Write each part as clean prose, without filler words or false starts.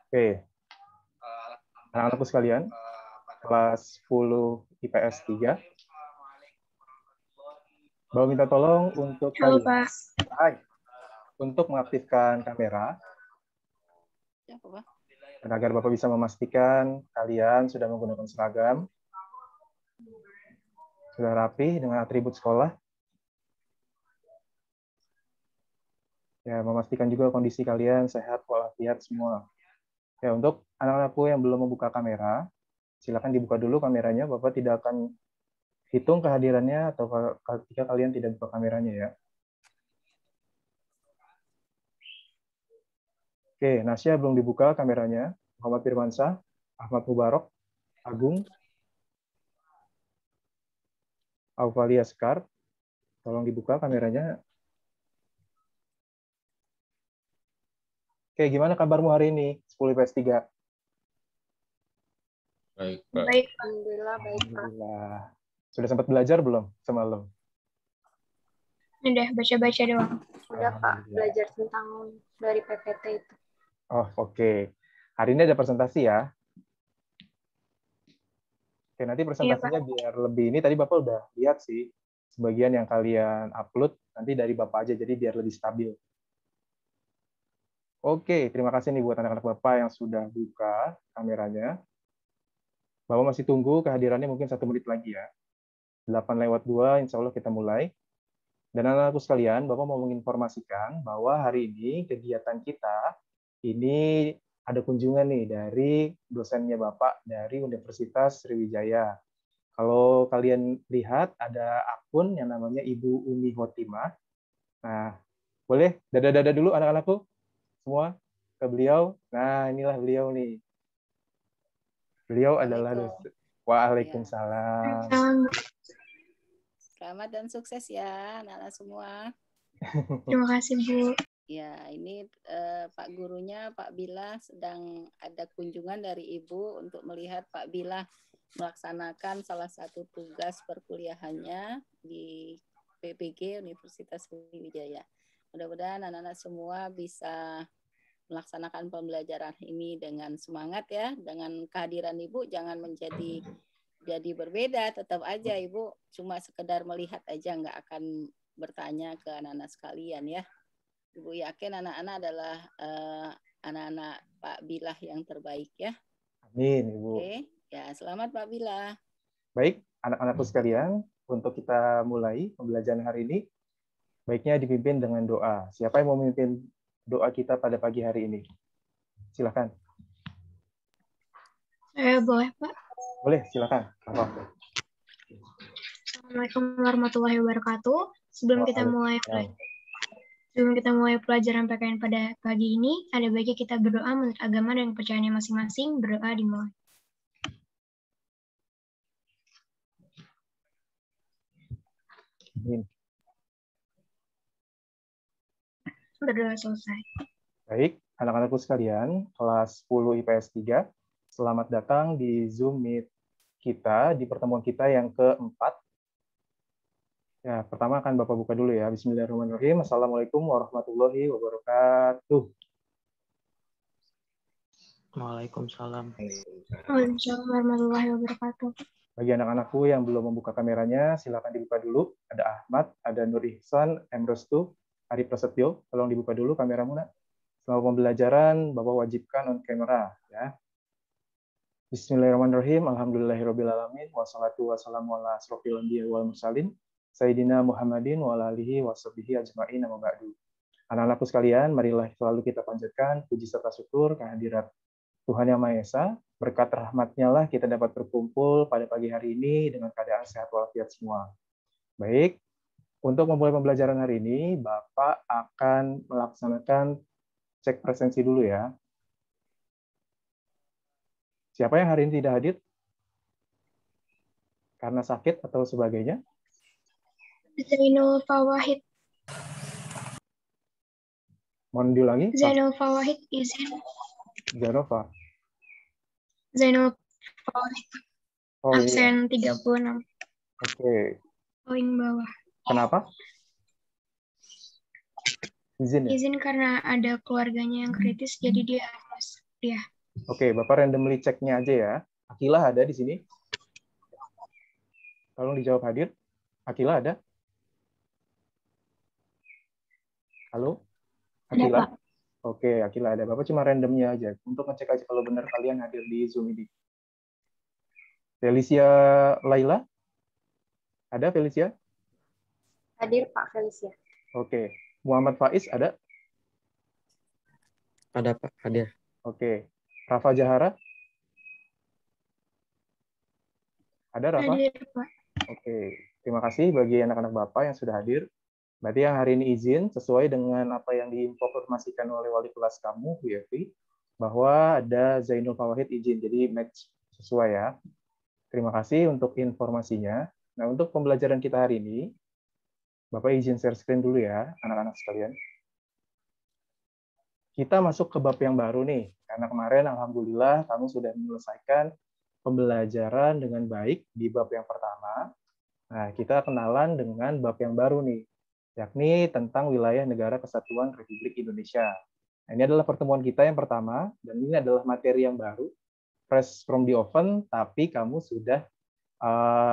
Oke, anak-anakku sekalian, kelas 10 IPS 3, Bapak minta tolong untuk Halo, kalian, Pak. untuk mengaktifkan kamera, dan agar Bapak bisa memastikan kalian sudah menggunakan seragam, sudah rapi dengan atribut sekolah. Ya, memastikan juga kondisi kalian sehat walafiat semua. Ya, untuk anak-anakku yang belum membuka kamera, silakan dibuka dulu kameranya. Bapak tidak akan hitung kehadirannya atau ketika kalian tidak buka kameranya ya. Oke, Nasya belum dibuka kameranya. Muhammad Firmansyah, Ahmad Mubarok, Agung, Auvalia Sekar, tolong dibuka kameranya. Oke, gimana kabarmu hari ini, 10 IPS 3? Baik, Pak. Baik, Alhamdulillah, baik, Pak. Alhamdulillah. Sudah sempat belajar belum semalam? Udah baca-baca doang. Udah, Pak, Alhamdulillah. belajar tentang dari PPT itu. Oh, oke. Hari ini ada presentasi ya. Oke, nanti presentasinya biar lebih ini, tadi Bapak udah lihat sih, sebagian yang kalian upload, nanti dari Bapak aja, jadi biar lebih stabil. Oke, terima kasih nih buat anak-anak Bapak yang sudah buka kameranya. Bapak masih tunggu kehadirannya mungkin 1 menit lagi ya. 8:02, insya Allah kita mulai. Dan anak-anakku sekalian, Bapak mau menginformasikan bahwa hari ini kegiatan kita, ini ada kunjungan nih dari dosennya Bapak dari Universitas Sriwijaya. Kalau kalian lihat, ada akun yang namanya Ibu Umi Hotimah. Nah, boleh dada-dada dulu anak-anakku semua ke beliau. Nah, inilah beliau nih. Beliau adalah dosen. Waalaikumsalam. Selamat dan sukses ya anak-anak semua. Terima kasih, Bu. Ya, ini Pak gurunya, Pak Bila, sedang ada kunjungan dari Ibu untuk melihat Pak Bila melaksanakan salah satu tugas perkuliahannya di PPG Universitas Sriwijaya. Mudah-mudahan anak-anak semua bisa melaksanakan pembelajaran ini dengan semangat ya, dengan kehadiran Ibu jangan jadi berbeda, tetap aja Ibu cuma sekedar melihat aja, nggak akan bertanya ke anak-anak sekalian ya. Ibu yakin anak-anak adalah anak-anak Pak Bilah yang terbaik ya. Amin, Ibu. Oke, ya selamat Pak Bilah. Baik, anak-anakku sekalian, untuk kita mulai pembelajaran hari ini, baiknya dipimpin dengan doa. Siapa yang mau memimpin doa kita pada pagi hari ini? Silakan. Boleh, Pak? Boleh, silakan. Assalamualaikum warahmatullahi wabarakatuh. Sebelum kita mulai pelajaran PKN pada pagi ini, ada baiknya kita berdoa menurut agama dan kepercayaannya masing-masing. Berdoa dimulai. Amin. Berdoa selesai. Baik, anak-anakku sekalian, kelas 10 IPS 3, selamat datang di Zoom Meet kita, di pertemuan kita yang keempat. Ya, pertama akan Bapak buka dulu ya. Bismillahirrahmanirrahim. Assalamualaikum warahmatullahi wabarakatuh. Waalaikumsalam. Waalaikumsalam warahmatullahi wabarakatuh. Bagi anak-anakku yang belum membuka kameranya, silakan dibuka dulu. Ada Ahmad, ada Nur Ihsan, Emrostu, Ari Prasetyo. Tolong dibuka dulu kameramu, Nak. Selama pembelajaran, Bapak wajibkan on camera. Ya. Bismillahirrahmanirrahim. Alhamdulillahirrahmanirrahim. Wassalatu wassalamu ala asrofil anbiya wal mursalin. Sayyidina Muhammadin wa ala alihi wa sahbihi ajma'in amma ba'du. Anak-anakku sekalian, marilah selalu kita panjatkan puji serta syukur kehadirat Tuhan Yang Maha Esa. Berkat rahmat-Nya lah kita dapat berkumpul pada pagi hari ini dengan keadaan sehat walafiat semua. Baik, untuk memulai pembelajaran hari ini, Bapak akan melaksanakan cek presensi dulu ya. Siapa yang hari ini tidak hadir? Karena sakit atau sebagainya? Zainul Fawahid. Mohon diulangi. Zainul Fawahid izin. Janova. Zainul Fawahid. Oh, absen iya. 36. Oke. Paling bawah. Kenapa? Izin ya? Izin karena ada keluarganya yang kritis, jadi dia harus kuliah. Oke, Bapak randomly ceknya aja ya. Akila ada di sini? Tolong dijawab hadir. Akila ada? Halo? Ada, Akila? Pak. Oke, Akila ada. Bapak cuma randomnya aja untuk ngecek aja kalau benar kalian hadir di Zoom ini. Felicia Laila? Ada Felicia? Hadir Pak Felicia. Oke. Muhammad Faiz ada? Ada Pak, hadir. Oke. Rafa Jahara? Ada Rafa? Hadir, Pak. Oke. Terima kasih bagi anak-anak Bapak yang sudah hadir. Berarti yang hari ini izin sesuai dengan apa yang diinformasikan oleh wali kelas kamu, Bu Evi, bahwa ada Zainul Fawahid izin. Jadi match sesuai ya. Terima kasih untuk informasinya. Nah, untuk pembelajaran kita hari ini, Bapak izin share screen dulu ya, anak-anak sekalian. Kita masuk ke bab yang baru nih, karena kemarin alhamdulillah kamu sudah menyelesaikan pembelajaran dengan baik di bab yang pertama. Nah, kita kenalan dengan bab yang baru nih, yakni tentang wilayah negara kesatuan Republik Indonesia. Nah, ini adalah pertemuan kita yang pertama, dan ini adalah materi yang baru, fresh from the oven, tapi kamu sudah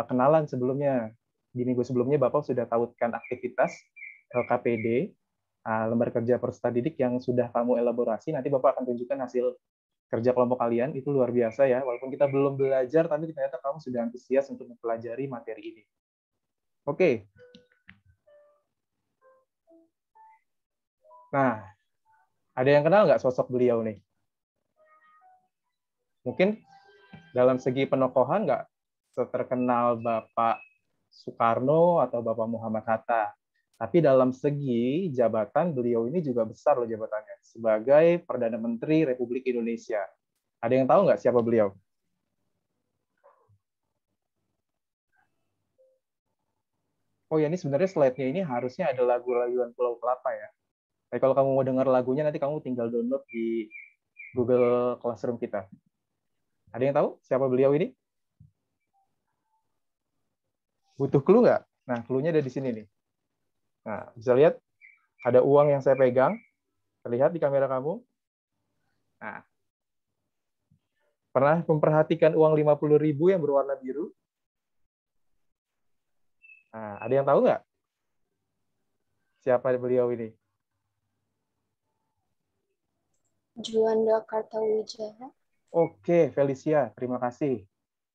kenalan sebelumnya. Di minggu sebelumnya Bapak sudah tautkan aktivitas LKPD, lembar kerja peserta didik yang sudah kamu elaborasi. Nanti Bapak akan tunjukkan hasil kerja kelompok kalian. Itu luar biasa ya. Walaupun kita belum belajar, tapi ternyata kamu sudah antusias untuk mempelajari materi ini. Oke. Nah, ada yang kenal nggak sosok beliau nih? Mungkin dalam segi penokohan nggak terkenal Bapak Soekarno atau Bapak Muhammad Hatta. Tapi dalam segi jabatan, beliau ini juga besar loh jabatannya. Sebagai Perdana Menteri Republik Indonesia. Ada yang tahu nggak siapa beliau? Oh ya, ini sebenarnya slide-nya ini harusnya ada lagu-laguan Pulau Kelapa ya. Tapi kalau kamu mau dengar lagunya, nanti kamu tinggal download di Google Classroom kita. Ada yang tahu siapa beliau ini? Butuh clue nggak? Nah, clue-nya ada di sini nih. Nah, bisa lihat ada uang yang saya pegang. Terlihat di kamera kamu. Nah, pernah memperhatikan uang 50.000 yang berwarna biru? Nah, ada yang tahu nggak siapa beliau ini? Juanda Kartawijaya. Oke, Felicia, terima kasih.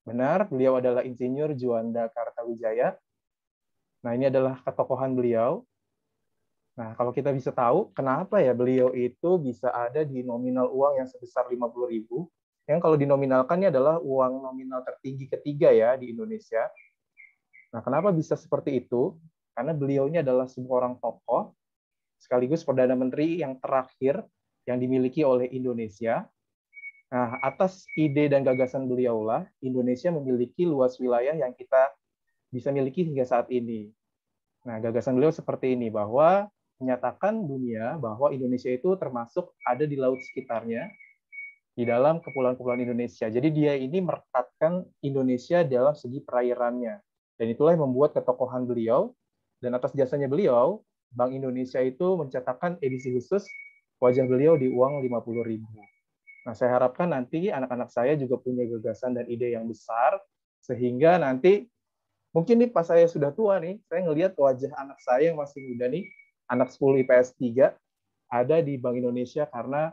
Benar, beliau adalah Insinyur Juanda Kartawijaya. Nah, ini adalah ketokohan beliau. Nah, kalau kita bisa tahu, kenapa ya beliau itu bisa ada di nominal uang yang sebesar 50.000, yang kalau dinominalkan ini adalah uang nominal tertinggi ketiga ya di Indonesia. Nah, kenapa bisa seperti itu? Karena beliau ini adalah seorang tokoh, sekaligus Perdana Menteri yang terakhir yang dimiliki oleh Indonesia. Nah, atas ide dan gagasan beliaulah, Indonesia memiliki luas wilayah yang kita bisa miliki hingga saat ini. Nah, gagasan beliau seperti ini, bahwa menyatakan dunia bahwa Indonesia itu termasuk ada di laut sekitarnya, di dalam kepulauan-kepulauan Indonesia. Jadi dia ini merekatkan Indonesia dalam segi perairannya. Dan itulah yang membuat ketokohan beliau, dan atas jasanya beliau, Bank Indonesia itu mencetakkan edisi khusus wajah beliau di uang 50.000. Nah, saya harapkan nanti anak-anak saya juga punya gagasan dan ide yang besar, sehingga nanti mungkin nih pas saya sudah tua nih, saya ngelihat wajah anak saya yang masih muda nih, anak 10 IPS 3, ada di Bank Indonesia karena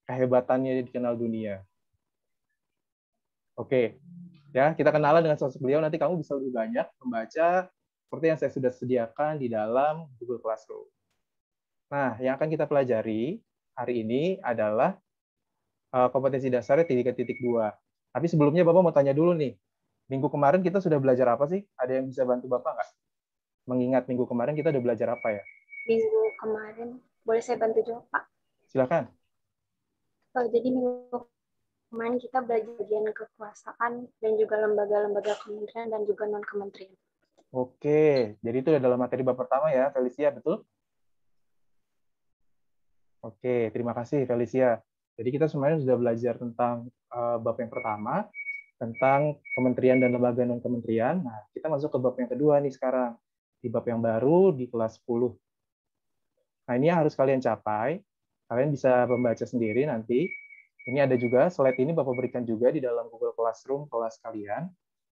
kehebatannya dikenal dunia. Oke, ya kita kenalan dengan sosok beliau, nanti kamu bisa lebih banyak membaca seperti yang saya sudah sediakan di dalam Google Classroom. Nah, yang akan kita pelajari hari ini adalah kompetensi dasarnya 3.2. Tapi sebelumnya Bapak mau tanya dulu nih, minggu kemarin kita sudah belajar apa sih? Ada yang bisa bantu Bapak nggak? Mengingat minggu kemarin kita udah belajar apa ya? Minggu kemarin, boleh saya bantu jawab Pak? Silakan. Jadi minggu kemarin kita belajar bagian kekuasaan dan juga lembaga-lembaga kementerian dan juga non-kementerian. Oke, jadi itu adalah materi bab pertama ya, Felicia, betul? Oke, terima kasih Felicia. Jadi kita semuanya sudah belajar tentang bab yang pertama, tentang kementerian dan lembaga non-kementerian. Nah, kita masuk ke bab yang kedua nih sekarang. Di bab yang baru di kelas 10. Nah, ini yang harus kalian capai. Kalian bisa membaca sendiri nanti. Ini ada juga, slide ini Bapak berikan juga di dalam Google Classroom kelas kalian.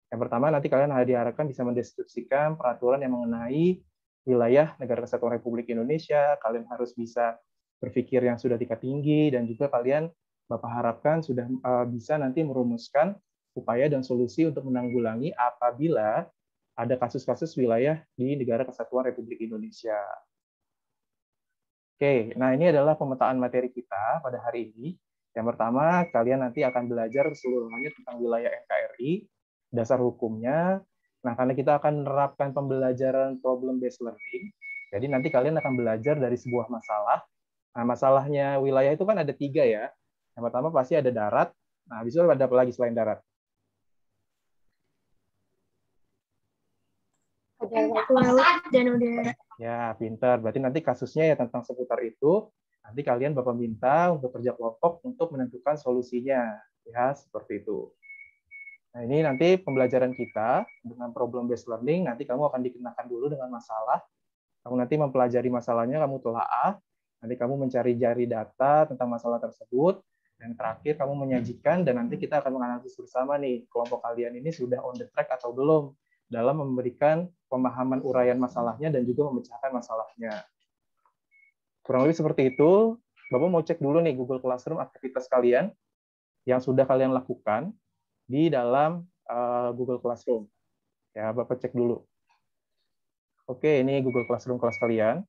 Yang pertama, nanti kalian diharapkan bisa mendeskripsikan peraturan yang mengenai wilayah Negara Kesatuan Republik Indonesia. Kalian harus bisa berpikir yang sudah tingkat tinggi, dan juga kalian Bapak harapkan sudah bisa nanti merumuskan upaya dan solusi untuk menanggulangi apabila ada kasus-kasus wilayah di Negara Kesatuan Republik Indonesia. Oke, nah ini adalah pemetaan materi kita pada hari ini. Yang pertama, kalian nanti akan belajar keseluruhannya tentang wilayah NKRI, dasar hukumnya. Nah, karena kita akan menerapkan pembelajaran problem-based learning, jadi nanti kalian akan belajar dari sebuah masalah. Nah, masalahnya wilayah itu kan ada 3 ya. Yang pertama pasti ada darat. Nah, habis itu ada apa lagi selain darat? Laut dan udara. Ya, pintar. Berarti nanti kasusnya ya tentang seputar itu. Nanti kalian Bapak minta untuk kerja kelompok untuk menentukan solusinya. Ya, seperti itu. Nah, ini nanti pembelajaran kita dengan problem-based learning. Nanti kamu akan dikenakan dulu dengan masalah. Kamu nanti mempelajari masalahnya, kamu telaah. Nanti kamu mencari data tentang masalah tersebut. Dan terakhir kamu menyajikan, dan nanti kita akan menganalisis bersama nih, kelompok kalian ini sudah on the track atau belum dalam memberikan pemahaman uraian masalahnya dan juga memecahkan masalahnya. Kurang lebih seperti itu. Bapak mau cek dulu nih Google Classroom aktivitas kalian yang sudah kalian lakukan di dalam Google Classroom. Ya, Bapak cek dulu. Oke, ini Google Classroom kelas kalian.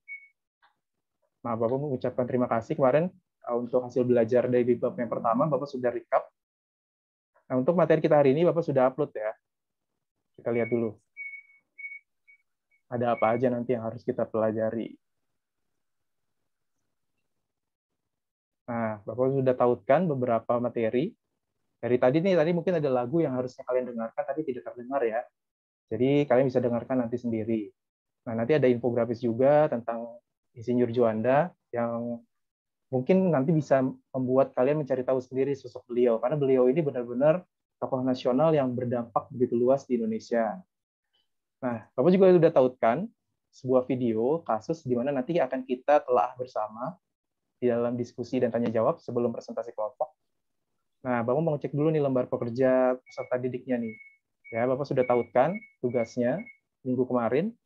Nah, Bapak mengucapkan terima kasih kemarin untuk hasil belajar dari bab yang pertama, Bapak sudah recap. Nah, untuk materi kita hari ini, Bapak sudah upload ya. Kita lihat dulu. Ada apa aja nanti yang harus kita pelajari. Nah, Bapak sudah tautkan beberapa materi. Dari tadi mungkin ada lagu yang harusnya kalian dengarkan, tapi tidak terdengar ya. Jadi kalian bisa dengarkan nanti sendiri. Nah, nanti ada infografis juga tentang Insinyur Juanda yang mungkin nanti bisa membuat kalian mencari tahu sendiri sosok beliau, karena beliau ini benar-benar tokoh nasional yang berdampak begitu luas di Indonesia. Nah, Bapak juga sudah tautkan sebuah video kasus di mana nanti akan kita telah bersama di dalam diskusi dan tanya jawab sebelum presentasi kelompok. Nah, Bapak mau cek dulu nih lembar pekerja peserta didiknya nih. Ya, Bapak sudah tautkan tugasnya minggu kemarin.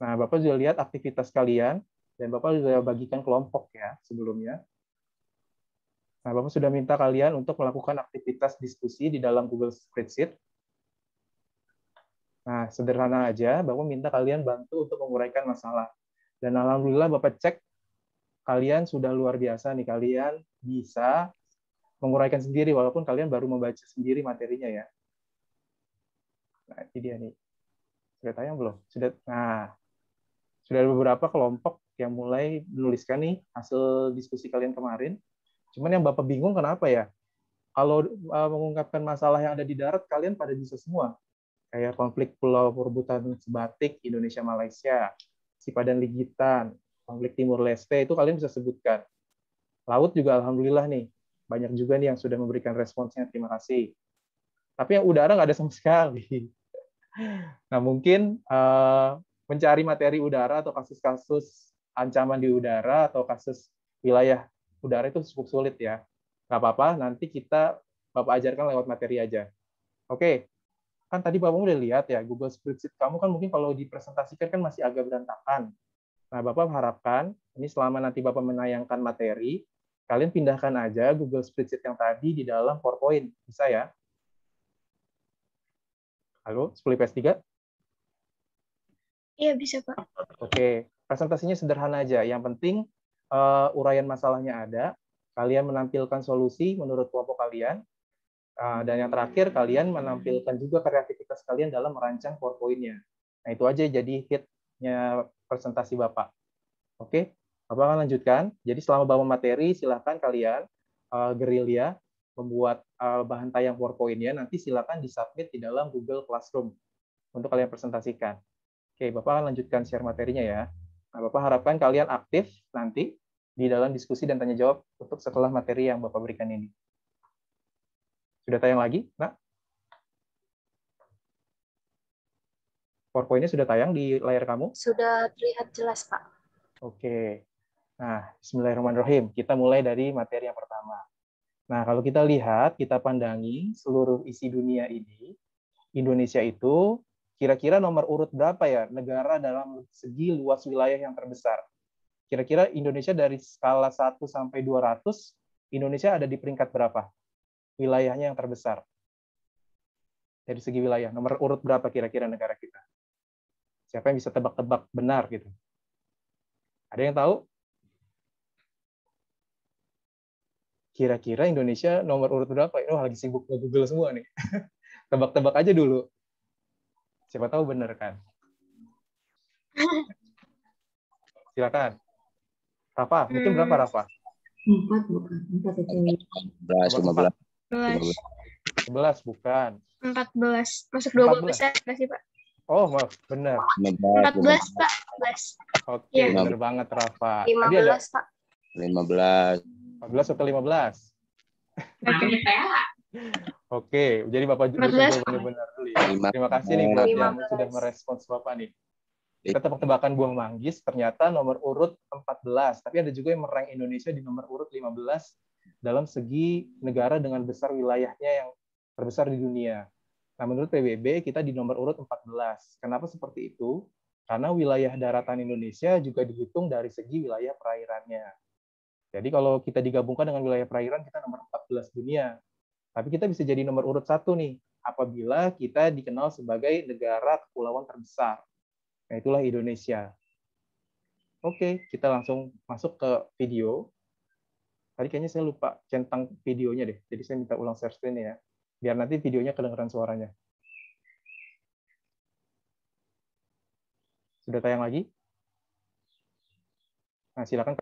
Nah, Bapak juga lihat aktivitas kalian, dan Bapak juga bagikan kelompok ya sebelumnya. Nah, Bapak sudah minta kalian untuk melakukan aktivitas diskusi di dalam Google Spreadsheet. Nah, sederhana aja, Bapak minta kalian bantu untuk menguraikan masalah. Dan alhamdulillah Bapak cek, kalian sudah luar biasa nih, kalian bisa menguraikan sendiri, walaupun kalian baru membaca sendiri materinya ya. Nah, ini dia nih. Sudah tayang belum? Sudah. Nah, sudah ada beberapa kelompok yang mulai menuliskan nih hasil diskusi kalian kemarin. Cuman yang Bapak bingung kenapa ya? Kalau mengungkapkan masalah yang ada di darat, kalian pada bisa semua. Kayak konflik pulau perebutan sebatik Indonesia-Malaysia, Sipadan Ligitan, konflik Timur Leste, itu kalian bisa sebutkan. Laut juga alhamdulillah nih, banyak juga nih yang sudah memberikan responsnya, terima kasih. Tapi yang udara nggak ada sama sekali. Nah, mungkin mencari materi udara atau kasus-kasus ancaman di udara atau kasus wilayah udara itu cukup sulit ya. Nggak apa-apa, nanti Bapak ajarkan lewat materi aja. Oke, kan tadi Bapak udah lihat ya, Google Spreadsheet kamu kan mungkin kalau dipresentasikan kan masih agak berantakan. Nah, Bapak harapkan, ini selama nanti Bapak menayangkan materi, kalian pindahkan aja Google Spreadsheet yang tadi di dalam PowerPoint. Bisa ya? Halo, 10 IPS 3? Iya, bisa, Pak. Oke, presentasinya sederhana aja. Yang penting uraian masalahnya ada, kalian menampilkan solusi menurut kelompok kalian, dan yang terakhir kalian menampilkan juga kreativitas kalian dalam merancang PowerPoint-nya. Nah, itu aja jadi hit-nya presentasi Bapak. Oke, Bapak akan lanjutkan. Jadi selama Bapak materi, silakan kalian gerilya membuat bahan tayang PowerPoint-nya, nanti silakan disubmit di dalam Google Classroom untuk kalian presentasikan. Oke, Bapak akan lanjutkan share materinya ya. Nah, Bapak harapkan kalian aktif nanti di dalam diskusi dan tanya jawab untuk setelah materi yang Bapak berikan ini. Sudah tayang lagi, Nak? PowerPoint-nya sudah tayang di layar kamu? Sudah terlihat jelas, Pak. Oke. Nah, bismillahirrahmanirrahim. Kita mulai dari materi yang pertama. Nah, kalau kita lihat, kita pandangi seluruh isi dunia ini, Indonesia itu kira-kira nomor urut berapa ya negara dalam segi luas wilayah yang terbesar? Kira-kira Indonesia dari skala 1 sampai 200, Indonesia ada di peringkat berapa? Wilayahnya yang terbesar. Dari segi wilayah, nomor urut berapa kira-kira negara kita? Siapa yang bisa tebak-tebak benar gitu? Ada yang tahu? Kira-kira Indonesia nomor urut berapa? Oh, lagi sibuk nge-Google semua nih. Tebak-tebak aja dulu. Siapa tahu benar kan? Silakan. Rafa, mungkin berapa Rafa? 4 bukan. 4 itu. 11. 11 bukan. 14. Masuk 20 14. besar nggak sih, Pak? Oh, maaf, benar. 14, Pak. 14. Oke, Iya. benar banget Rafa. 15, Tadi ada Pak. 15. 14 atau 15? Oke. Oke, jadi Bapak 14. benar-benar dulu ya. Terima kasih nih buat yang sudah merespons Bapak nih. Kita tebak-tebakan buah manggis, ternyata nomor urut 14. Tapi ada juga yang meraih Indonesia di nomor urut 15 dalam segi negara dengan besar wilayahnya yang terbesar di dunia. Nah, menurut PBB, kita di nomor urut 14. Kenapa seperti itu? Karena wilayah daratan Indonesia juga dihitung dari segi wilayah perairannya. Jadi kalau kita digabungkan dengan wilayah perairan, kita nomor 14 dunia. Tapi kita bisa jadi nomor urut 1 nih, apabila kita dikenal sebagai negara kepulauan terbesar. Nah, itulah Indonesia. Oke, kita langsung masuk ke video. Tadi kayaknya saya lupa centang videonya deh, jadi saya minta ulang share screen ya, biar nanti videonya kedengaran suaranya. Sudah tayang lagi? Nah, silakan.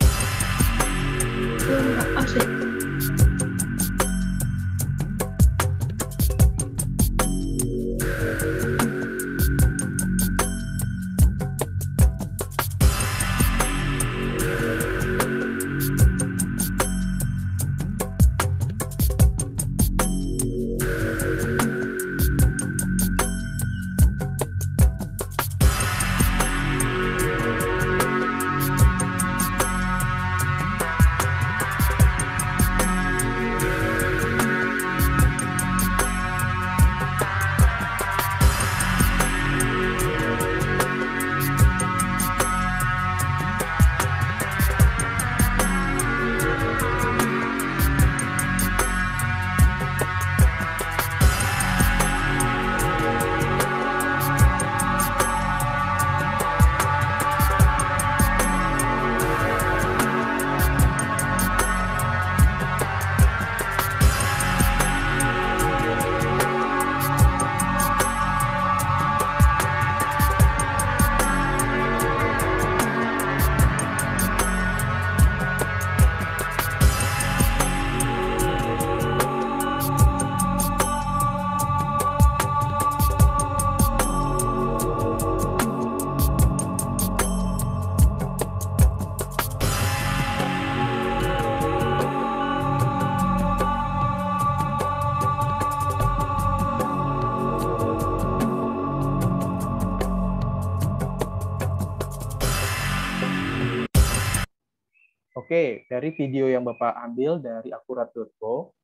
Oke, dari video yang Bapak ambil dari akurat.co,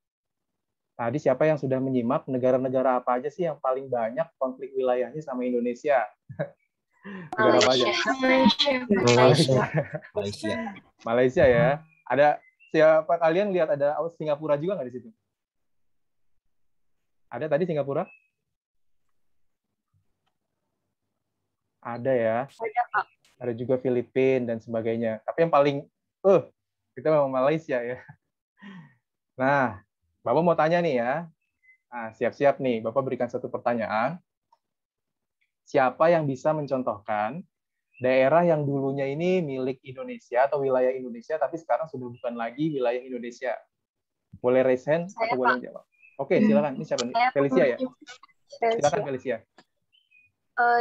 tadi siapa yang sudah menyimak negara-negara apa aja sih yang paling banyak konflik wilayahnya sama Indonesia? Negara apa aja? Malaysia ya. Ada siapa kalian lihat ada Singapura juga nggak di situ? Ada tadi Singapura? Ada ya. Ada juga Filipina dan sebagainya. Tapi yang paling kita memang Malaysia ya. Nah, Bapak mau tanya nih ya. Nah, siap-siap nih, Bapak berikan satu pertanyaan. Siapa yang bisa mencontohkan daerah yang dulunya ini milik Indonesia atau wilayah Indonesia, tapi sekarang sudah bukan lagi wilayah Indonesia? Boleh raise hand atau boleh jawab? Oke, silakan. Ini siapa nih? Felicia ya? Silakan Felicia.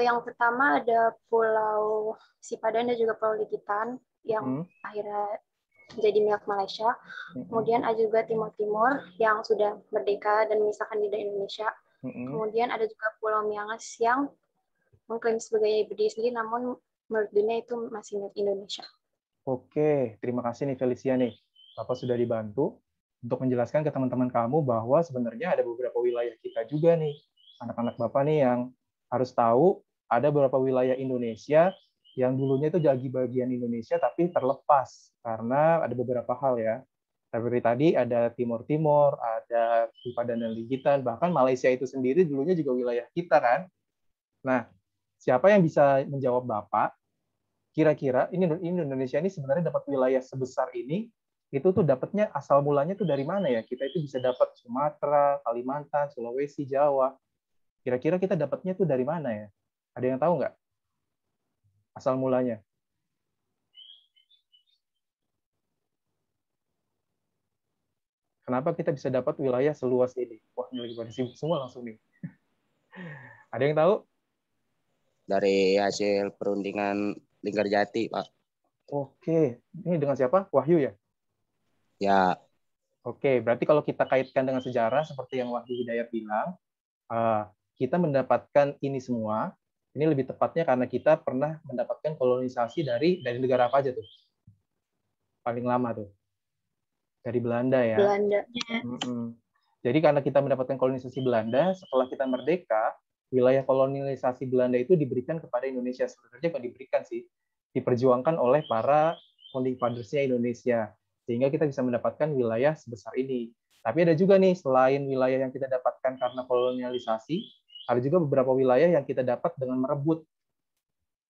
Yang pertama ada Pulau Sipadan dan juga Pulau Likitan yang akhirnya menjadi milik Malaysia. Kemudian ada juga Timur-Timur yang sudah merdeka dan memisahkan diri dari Indonesia. Kemudian ada juga Pulau Miangas yang mengklaim sebagai berdiri sendiri, namun menurut dunia itu masih milik Indonesia. Oke, terima kasih nih Felicia nih. Bapak sudah dibantu untuk menjelaskan ke teman-teman kamu bahwa sebenarnya ada beberapa wilayah kita juga nih, anak-anak Bapak nih yang harus tahu ada beberapa wilayah Indonesia yang dulunya itu jadi bagian Indonesia tapi terlepas karena ada beberapa hal ya. Seperti tadi ada Timur Timur, ada Sipadan dan Ligitan, bahkan Malaysia itu sendiri dulunya juga wilayah kita kan. Nah, siapa yang bisa menjawab Bapak? Kira-kira ini Indonesia ini sebenarnya dapat wilayah sebesar ini, itu tuh dapatnya asal mulanya tuh dari mana ya? Kita itu bisa dapat Sumatera, Kalimantan, Sulawesi, Jawa. Kira-kira kita dapatnya tuh dari mana ya? Ada yang tahu nggak asal mulanya? Kenapa kita bisa dapat wilayah seluas ini? Wah, ini lagi pada sibuk semua langsung nih. Ada yang tahu? Dari hasil perundingan Linggarjati, Pak. Oke, ini dengan siapa? Wahyu ya? Ya. Oke, berarti kalau kita kaitkan dengan sejarah seperti yang Wahyu Hidayat bilang, kita mendapatkan ini semua, ini lebih tepatnya karena kita pernah mendapatkan kolonisasi dari negara apa aja tuh? Paling lama tuh. Dari Belanda ya. Belanda. Jadi karena kita mendapatkan kolonisasi Belanda, setelah kita merdeka, wilayah kolonisasi Belanda itu diberikan kepada Indonesia. Sebenarnya bukan diberikan sih, diperjuangkan oleh para founding fathers-nya Indonesia. Sehingga kita bisa mendapatkan wilayah sebesar ini. Tapi ada juga nih, selain wilayah yang kita dapatkan karena kolonialisasi, ada juga beberapa wilayah yang kita dapat dengan merebut.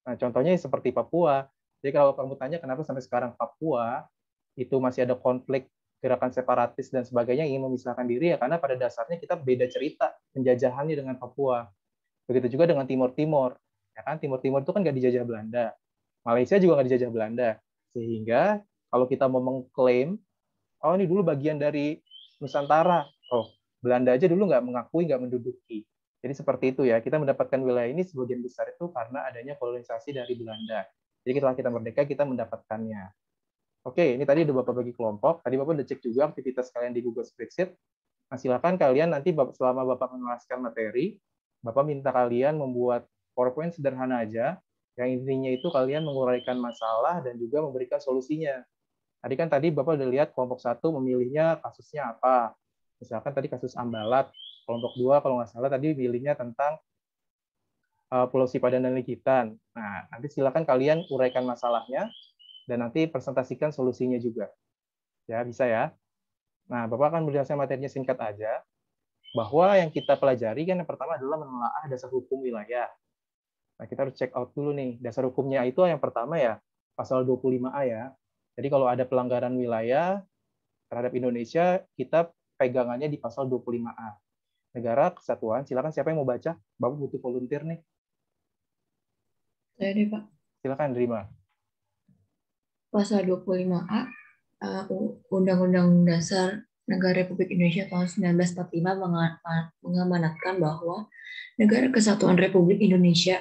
Nah, contohnya seperti Papua. Jadi kalau kamu tanya kenapa sampai sekarang Papua itu masih ada konflik gerakan separatis dan sebagainya ingin memisahkan diri, ya karena pada dasarnya kita beda cerita penjajahannya dengan Papua. Begitu juga dengan Timur Timur. Ya kan, Timur Timur itu kan nggak dijajah Belanda. Malaysia juga nggak dijajah Belanda. Sehingga kalau kita mau mengklaim, oh ini dulu bagian dari Nusantara. Oh, Belanda aja dulu nggak mengakui, nggak menduduki. Jadi seperti itu ya, kita mendapatkan wilayah ini sebagian besar itu karena adanya kolonisasi dari Belanda. Jadi setelah kita merdeka, kita mendapatkannya. Oke, ini tadi udah Bapak bagi kelompok. Tadi Bapak udah cek juga aktivitas kalian di Google Spreadsheet. Nah, silakan kalian nanti selama Bapak menjelaskan materi, Bapak minta kalian membuat PowerPoint sederhana aja, yang intinya itu kalian menguraikan masalah dan juga memberikan solusinya. Tadi Bapak udah lihat kelompok 1 memilihnya kasusnya apa. Misalkan tadi kasus Ambalat, kelompok 2 kalau nggak salah tadi pilihnya tentang Pulau Sipadan dan Ligitan. Nah, nanti silakan kalian uraikan masalahnya, dan nanti presentasikan solusinya juga. Ya, bisa ya. Nah, Bapak akan menjelaskan materinya singkat aja, bahwa yang kita pelajari kan yang pertama adalah menelaah dasar hukum wilayah. Nah, kita harus check out dulu nih. Dasar hukumnya itu yang pertama ya, pasal 25A ya. Jadi kalau ada pelanggaran wilayah terhadap Indonesia, kita pegangannya di pasal 25A. Negara Kesatuan, silakan siapa yang mau baca? Bapak butuh volunteer nih. Saya deh, Pak. Silakan terima. Pasal 25A Undang-Undang Dasar Negara Republik Indonesia tahun 1945 mengamanatkan bahwa Negara Kesatuan Republik Indonesia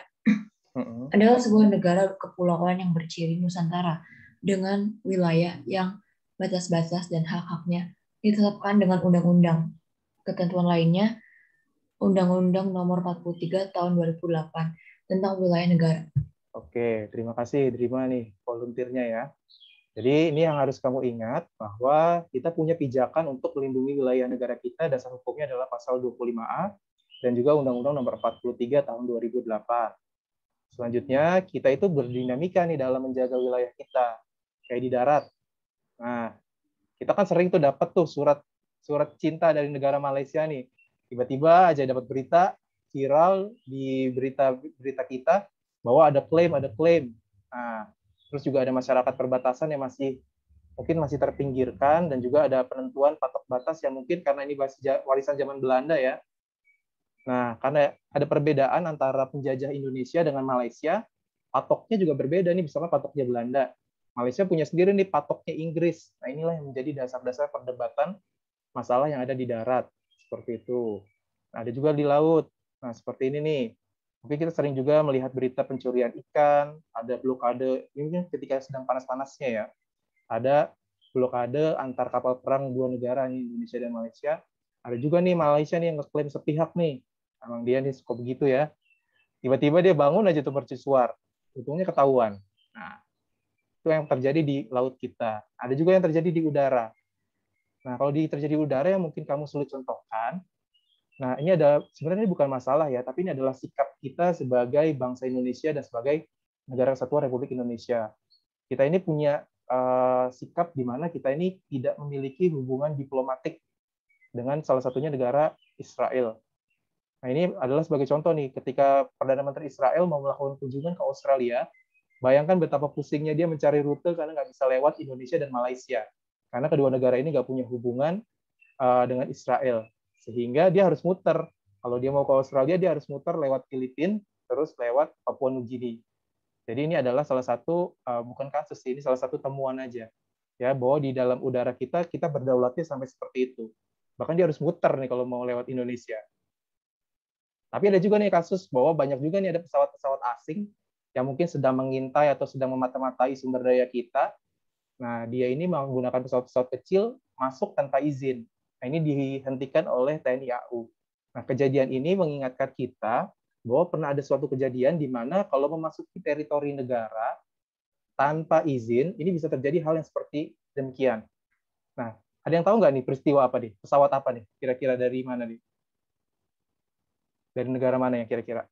adalah sebuah negara kepulauan yang berciri Nusantara dengan wilayah yang batas-batas dan hak-haknya ditetapkan dengan undang-undang. Ketentuan lainnya, Undang-Undang Nomor 43 Tahun 2008 tentang wilayah negara. Oke, terima kasih. Terima nih volunteernya ya. Jadi ini yang harus kamu ingat, bahwa kita punya pijakan untuk melindungi wilayah negara kita, dasar hukumnya adalah pasal 25A, dan juga Undang-Undang Nomor 43 Tahun 2008. Selanjutnya, kita itu berdinamika nih dalam menjaga wilayah kita, kayak di darat. Nah, kita kan sering tuh dapat tuh surat cinta dari negara Malaysia nih. Tiba-tiba aja dapat berita viral di berita kita bahwa ada klaim. Nah, terus juga ada masyarakat perbatasan yang mungkin masih terpinggirkan, dan juga ada penentuan patok batas yang mungkin karena ini warisan zaman Belanda ya. Nah, karena ada perbedaan antara penjajah Indonesia dengan Malaysia, patoknya juga berbeda nih, misalnya patoknya Belanda. Malaysia punya sendiri nih patoknya Inggris. Nah, inilah yang menjadi dasar-dasar perdebatan masalah yang ada di darat. Seperti itu. Nah, ada juga di laut. Nah, seperti ini nih. Mungkin kita sering juga melihat berita pencurian ikan, ada blokade, ini ketika sedang panas-panasnya ya. Ada blokade antar kapal perang dua negara, nih, Indonesia dan Malaysia. Ada juga nih Malaysia nih yang ngeklaim sepihak nih. Emang dia nih kok begitu ya. Tiba-tiba dia bangun aja tuh mercusuar. Untungnya ketahuan. Nah, Itu yang terjadi di laut kita. Ada juga yang terjadi di udara. Nah, kalau terjadi di udara yang mungkin kamu sulit contohkan, nah ini ada, sebenarnya bukan masalah ya, tapi ini adalah sikap kita sebagai bangsa Indonesia dan sebagai negara kesatuan Republik Indonesia. Kita ini punya sikap di mana kita ini tidak memiliki hubungan diplomatik dengan salah satunya negara Israel. Nah, ini adalah sebagai contoh nih, ketika Perdana Menteri Israel mau melakukan kunjungan ke Australia, bayangkan betapa pusingnya dia mencari rute karena nggak bisa lewat Indonesia dan Malaysia. Karena kedua negara ini nggak punya hubungan dengan Israel. Sehingga dia harus muter. Kalau dia mau ke Australia, dia harus muter lewat Filipina, terus lewat Papua Nugini. Jadi ini adalah salah satu, bukan kasus, ini salah satu temuan aja. Ya, bahwa di dalam udara kita berdaulatnya sampai seperti itu. Bahkan dia harus muter nih kalau mau lewat Indonesia. Tapi ada juga nih kasus bahwa banyak juga nih ada pesawat-pesawat asing yang mungkin sedang mengintai atau sedang memata-matai sumber daya kita. Nah, dia ini menggunakan pesawat-pesawat kecil masuk tanpa izin. Nah, ini dihentikan oleh TNI AU. Nah, kejadian ini mengingatkan kita bahwa pernah ada suatu kejadian di mana kalau memasuki teritori negara tanpa izin, ini bisa terjadi hal yang seperti demikian. Nah, ada yang tahu nggak nih peristiwa apa nih? Pesawat apa nih? Kira-kira dari mana nih? Dari negara mana yang kira-kira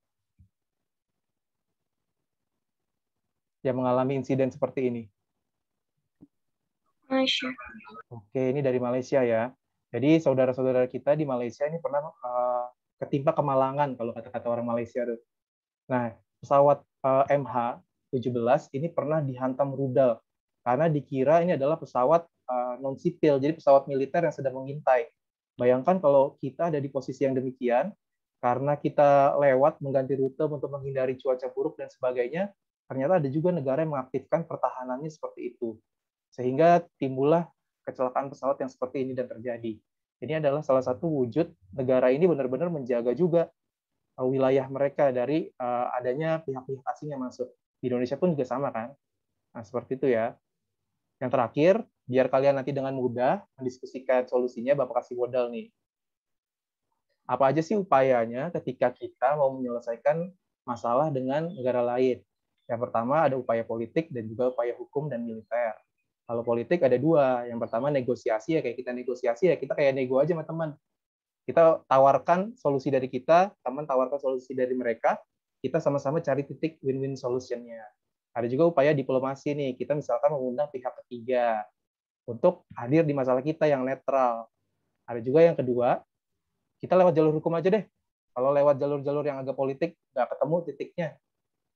yang mengalami insiden seperti ini? Malaysia. Oke, ini dari Malaysia ya. Jadi saudara-saudara kita di Malaysia ini pernah ketimpa kemalangan kalau kata-kata orang Malaysia tuh. Nah, pesawat MH17 ini pernah dihantam rudal karena dikira ini adalah pesawat non sipil, jadi pesawat militer yang sedang mengintai. Bayangkan kalau kita ada di posisi yang demikian, karena kita lewat mengganti rute untuk menghindari cuaca buruk dan sebagainya, ternyata ada juga negara yang mengaktifkan pertahanannya seperti itu. Sehingga timbullah kecelakaan pesawat yang seperti ini dan terjadi. Ini adalah salah satu wujud negara ini benar-benar menjaga juga wilayah mereka dari adanya pihak-pihak asing yang masuk. Di Indonesia pun juga sama kan? Nah, seperti itu ya. Yang terakhir, biar kalian nanti dengan mudah mendiskusikan solusinya, Bapak kasih modal nih. Apa aja sih upayanya ketika kita mau menyelesaikan masalah dengan negara lain? Yang pertama ada upaya politik dan juga upaya hukum dan militer. Kalau politik ada dua. Yang pertama negosiasi, ya kayak kita negosiasi, ya kita kayak nego aja sama teman. Kita tawarkan solusi dari kita, teman tawarkan solusi dari mereka, kita sama-sama cari titik win-win solution-nya. Ada juga upaya diplomasi nih, kita misalkan mengundang pihak ketiga untuk hadir di masalah kita yang netral. Ada juga yang kedua, kita lewat jalur hukum aja deh. Kalau lewat jalur-jalur yang agak politik, nggak ketemu titiknya.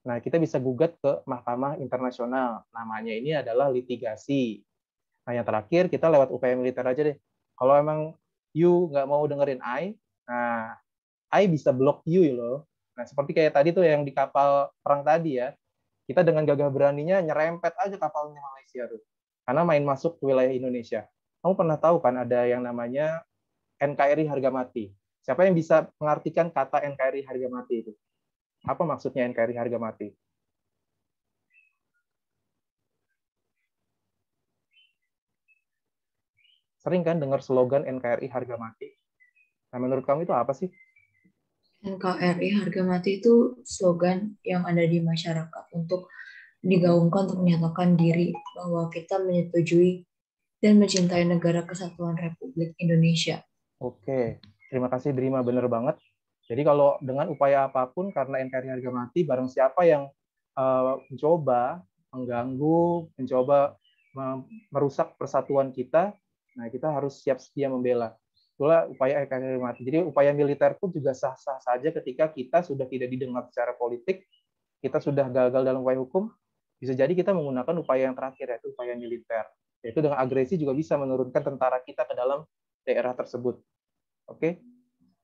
Nah, kita bisa gugat ke Mahkamah Internasional. Namanya ini adalah litigasi. Nah, yang terakhir, kita lewat upaya militer aja deh. Kalau emang you nggak mau dengerin nah, I bisa block you loh. Nah, seperti kayak tadi tuh yang di kapal perang tadi ya. Kita dengan gagah beraninya nyerempet aja kapalnya Malaysia tuh. Karena main masuk ke wilayah Indonesia. Kamu pernah tahu kan ada yang namanya NKRI harga mati. Siapa yang bisa mengartikan kata NKRI harga mati itu? Apa maksudnya NKRI harga mati? Sering kan dengar slogan NKRI harga mati? Nah, menurut kamu itu apa sih? NKRI harga mati itu slogan yang ada di masyarakat untuk digaungkan untuk menyatakan diri bahwa kita menyetujui dan mencintai negara kesatuan Republik Indonesia. Oke, terima kasih Drima, bener banget. Jadi kalau dengan upaya apapun karena NKRI harga mati, barang siapa yang mencoba mengganggu, mencoba merusak persatuan kita, nah kita harus siap sedia membela. Itulah upaya NKRI harga mati. Jadi upaya militer pun juga sah-sah saja ketika kita sudah tidak didengar secara politik, kita sudah gagal dalam upaya hukum, bisa jadi kita menggunakan upaya yang terakhir, yaitu upaya militer. Yaitu dengan agresi juga bisa menurunkan tentara kita ke dalam daerah tersebut. Oke.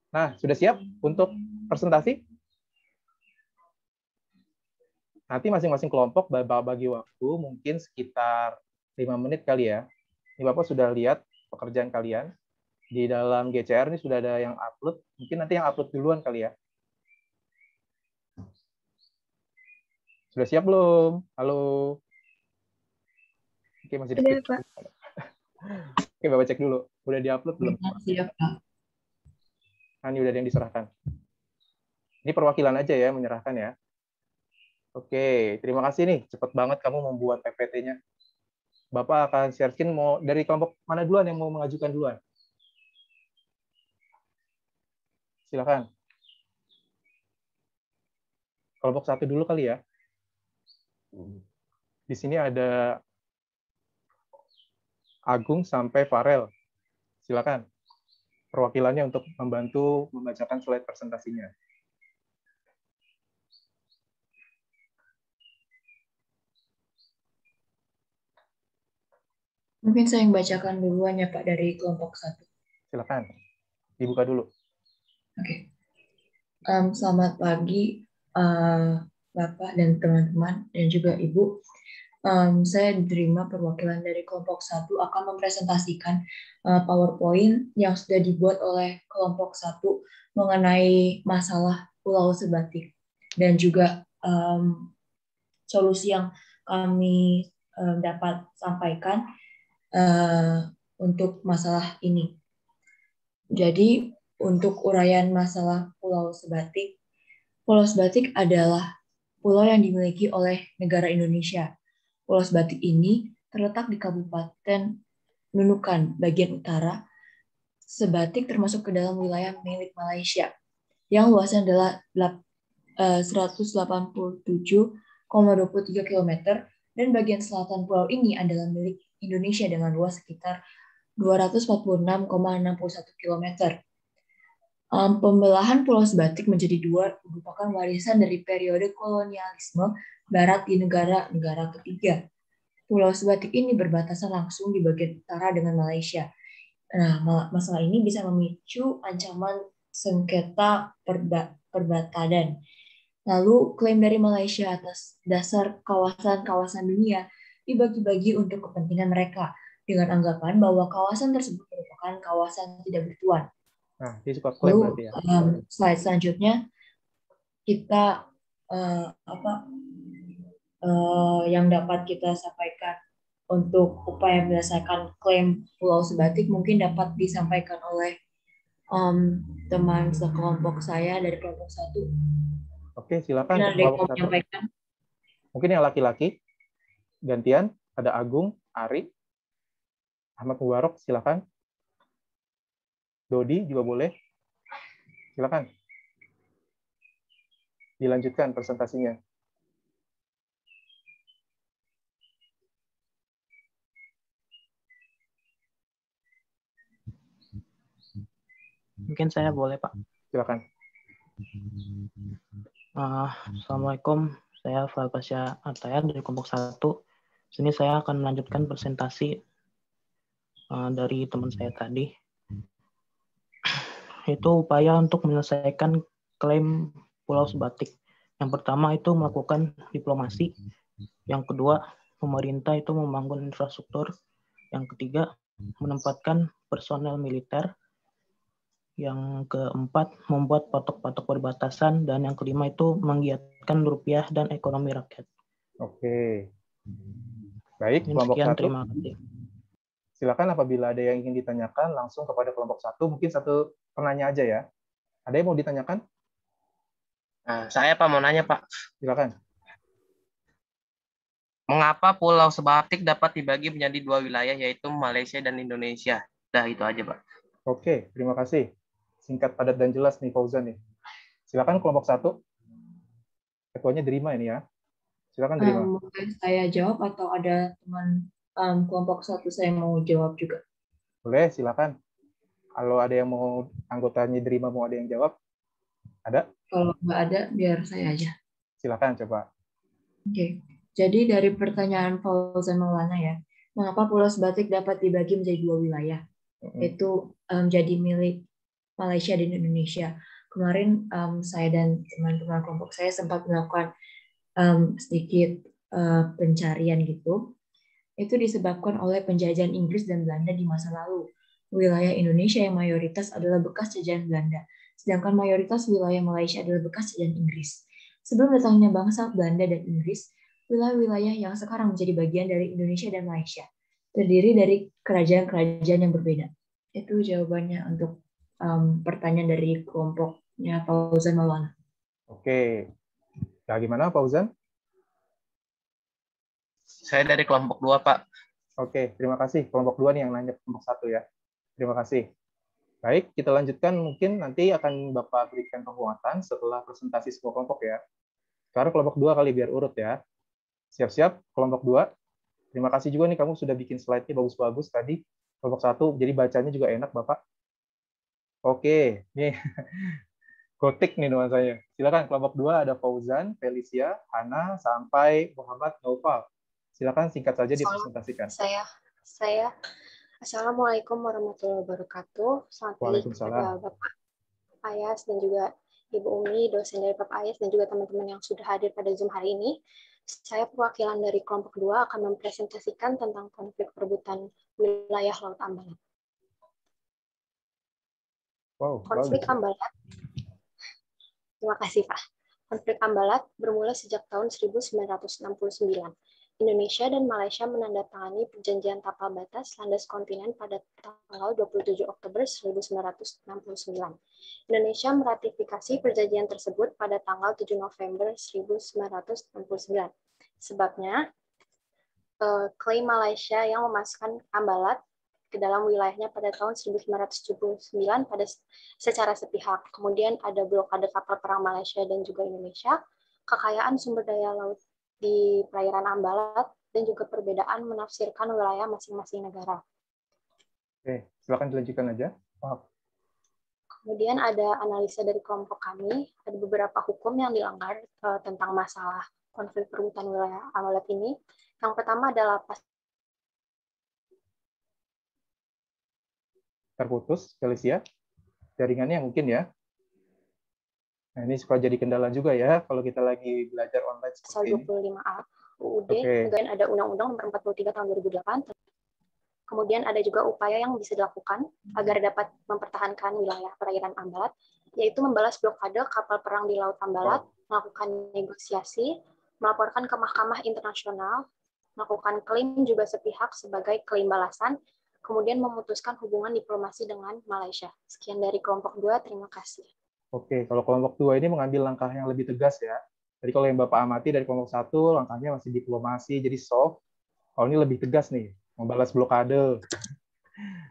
Nah, sudah siap untuk presentasi? Nanti masing-masing kelompok bagi waktu mungkin sekitar 5 menit kali ya. Ini Bapak sudah lihat pekerjaan kalian. Di dalam GCR ini sudah ada yang upload. Mungkin nanti yang upload duluan kali ya. Sudah siap belum? Halo. Oke, masih Sudah, Pak. Oke, Bapak cek dulu. Udah diupload belum? Siap, Pak. Nah, ini udah ada yang diserahkan. Ini perwakilan aja ya, menyerahkan ya. Oke, terima kasih nih. Cepat banget kamu membuat PPT-nya. Bapak akan share screen. Mau dari kelompok mana duluan yang mau mengajukan duluan? Silakan. Kelompok 1 dulu kali ya. Di sini ada Agung sampai Farel. Silakan. Perwakilannya untuk membantu membacakan slide presentasinya. Mungkin saya yang bacakan duluan ya Pak dari kelompok 1. Silakan. Dibuka dulu. Oke. Selamat pagi Bapak dan teman-teman dan juga Ibu. Saya diterima perwakilan dari kelompok 1 akan mempresentasikan PowerPoint yang sudah dibuat oleh kelompok 1 mengenai masalah Pulau Sebatik dan juga solusi yang kami dapat sampaikan untuk masalah ini. Jadi untuk uraian masalah Pulau Sebatik adalah pulau yang dimiliki oleh negara Indonesia. Pulau Sebatik ini terletak di Kabupaten Nunukan, bagian utara. Sebatik termasuk ke dalam wilayah milik Malaysia, yang luasnya adalah 187,23 km, dan bagian selatan pulau ini adalah milik Indonesia dengan luas sekitar 246,61 km. Pembelahan Pulau Sebatik menjadi dua merupakan warisan dari periode kolonialisme Barat di negara-negara ketiga. Pulau Sebatik ini berbatasan langsung di bagian utara dengan Malaysia. Nah, masalah ini bisa memicu ancaman sengketa perbatadan. Lalu, klaim dari Malaysia atas dasar kawasan-kawasan dunia dibagi-bagi untuk kepentingan mereka, dengan anggapan bahwa kawasan tersebut merupakan kawasan tidak bertuan. Nah, dia suka klaim berarti ya. Slide selanjutnya, kita yang dapat kita sampaikan untuk upaya menyelesaikan klaim Pulau Sebatik mungkin dapat disampaikan oleh teman sekelompok saya dari kelompok 1. Oke, silakan. Kelompok 1. Mungkin yang laki-laki gantian, ada Agung, Ari, Ahmad Mubarok, silakan. Dodi juga boleh. Silakan. Dilanjutkan presentasinya. Mungkin saya boleh, Pak. Silakan. Assalamualaikum. Saya Falkasya Artayan dari kelompok 1. Sini saya akan melanjutkan presentasi dari teman saya tadi. Itu upaya untuk menyelesaikan klaim Pulau Sebatik. Yang pertama itu melakukan diplomasi. Yang kedua, pemerintah itu membangun infrastruktur. Yang ketiga, menempatkan personel militer. Yang keempat, membuat patok-patok perbatasan. Dan yang kelima itu menggiatkan rupiah dan ekonomi rakyat. Oke. Baik, kelompok 1. Terima kasih. Silakan apabila ada yang ingin ditanyakan langsung kepada kelompok 1. Mungkin satu penanya aja ya. Ada yang mau ditanyakan? Nah, saya Pak mau nanya Pak. Silakan. Mengapa Pulau Sebatik dapat dibagi menjadi dua wilayah yaitu Malaysia dan Indonesia? Dah itu aja Pak. Oke, terima kasih. Singkat, padat, dan jelas nih Fauzan nih. Silakan kelompok 1. Ketuanya Derima ini ya. Silakan Derima. Mungkin saya jawab atau ada teman kelompok 1 saya mau jawab juga. Boleh, silakan. Kalau ada yang mau anggotanya Derima mau ada yang jawab? Ada? Kalau nggak ada, biar saya aja. Silakan coba. Oke. Jadi dari pertanyaan Fauzan Maulana ya, mengapa Pulau Sebatik dapat dibagi menjadi dua wilayah? Itu jadi milik Malaysia dan Indonesia. Kemarin saya dan teman-teman kelompok saya sempat melakukan sedikit pencarian gitu. Itu disebabkan oleh penjajahan Inggris dan Belanda di masa lalu. Wilayah Indonesia yang mayoritas adalah bekas jajahan Belanda, sedangkan mayoritas wilayah Malaysia adalah bekas jajahan Inggris. Sebelum datangnya bangsa Belanda dan Inggris, wilayah-wilayah yang sekarang menjadi bagian dari Indonesia dan Malaysia terdiri dari kerajaan-kerajaan yang berbeda. Itu jawabannya untuk pertanyaan dari kelompoknya Fauzan Maulana. Oke. Nah, gimana Fauzan? Saya dari kelompok 2, Pak. Oke, terima kasih. Kelompok 2 nih yang nanya kelompok 1 ya. Terima kasih. Baik, kita lanjutkan. Mungkin nanti akan Bapak berikan penguatan setelah presentasi semua kelompok ya. Sekarang kelompok 2 kali biar urut ya. Siap-siap, kelompok 2. Terima kasih juga nih kamu sudah bikin slide-nya bagus-bagus tadi. Kelompok 1, jadi bacanya juga enak, Bapak. Oke, nih. Gotik nih nuansanya. Silakan kelompok 2 ada Fauzan, Felicia, Hana, sampai Muhammad Naufal. Silakan singkat saja dipresentasikan. Saya. Assalamualaikum warahmatullahi wabarakatuh. Selamat pagi kepada Bapak Ayas dan juga Ibu Umi, dosen dari Bapak Ayas dan juga teman-teman yang sudah hadir pada Zoom hari ini. Saya perwakilan dari kelompok 2 akan mempresentasikan tentang konflik perebutan wilayah Laut Ambalat. Konflik Ambalat. Terima kasih, Pak. Konflik Ambalat bermula sejak tahun 1969. Indonesia dan Malaysia menandatangani perjanjian tapal batas landas kontinen pada tanggal 27 Oktober 1969. Indonesia meratifikasi perjanjian tersebut pada tanggal 7 November 1969. Sebabnya, klaim Malaysia yang memasukkan Ambalat ke dalam wilayahnya pada tahun 1979 secara sepihak. Kemudian ada blokade kapal perang Malaysia dan juga Indonesia, kekayaan sumber daya laut di perairan Ambalat, dan juga perbedaan menafsirkan wilayah masing-masing negara. Oke, silakan dilanjutkan aja. Kemudian ada analisa dari kelompok kami, ada beberapa hukum yang dilanggar tentang masalah konflik perebutan wilayah Ambalat ini. Yang pertama adalah terputus, Felicia. Jaringannya mungkin ya. Nah, ini suka jadi kendala juga ya kalau kita lagi belajar online seperti ini. 25A UUD, kemudian ada Undang-Undang Nomor 43 Tahun 2008. Kemudian ada juga upaya yang bisa dilakukan agar dapat mempertahankan wilayah perairan Ambalat, yaitu membalas blokade kapal perang di Laut Ambalat, melakukan negosiasi, melaporkan ke Mahkamah Internasional, melakukan klaim juga sepihak sebagai klaim balasan, kemudian memutuskan hubungan diplomasi dengan Malaysia. Sekian dari kelompok 2, terima kasih. Oke, kalau kelompok 2 ini mengambil langkah yang lebih tegas ya. Jadi kalau yang Bapak amati dari kelompok 1, langkahnya masih diplomasi, jadi soft. Kalau ini lebih tegas nih, membalas blokade.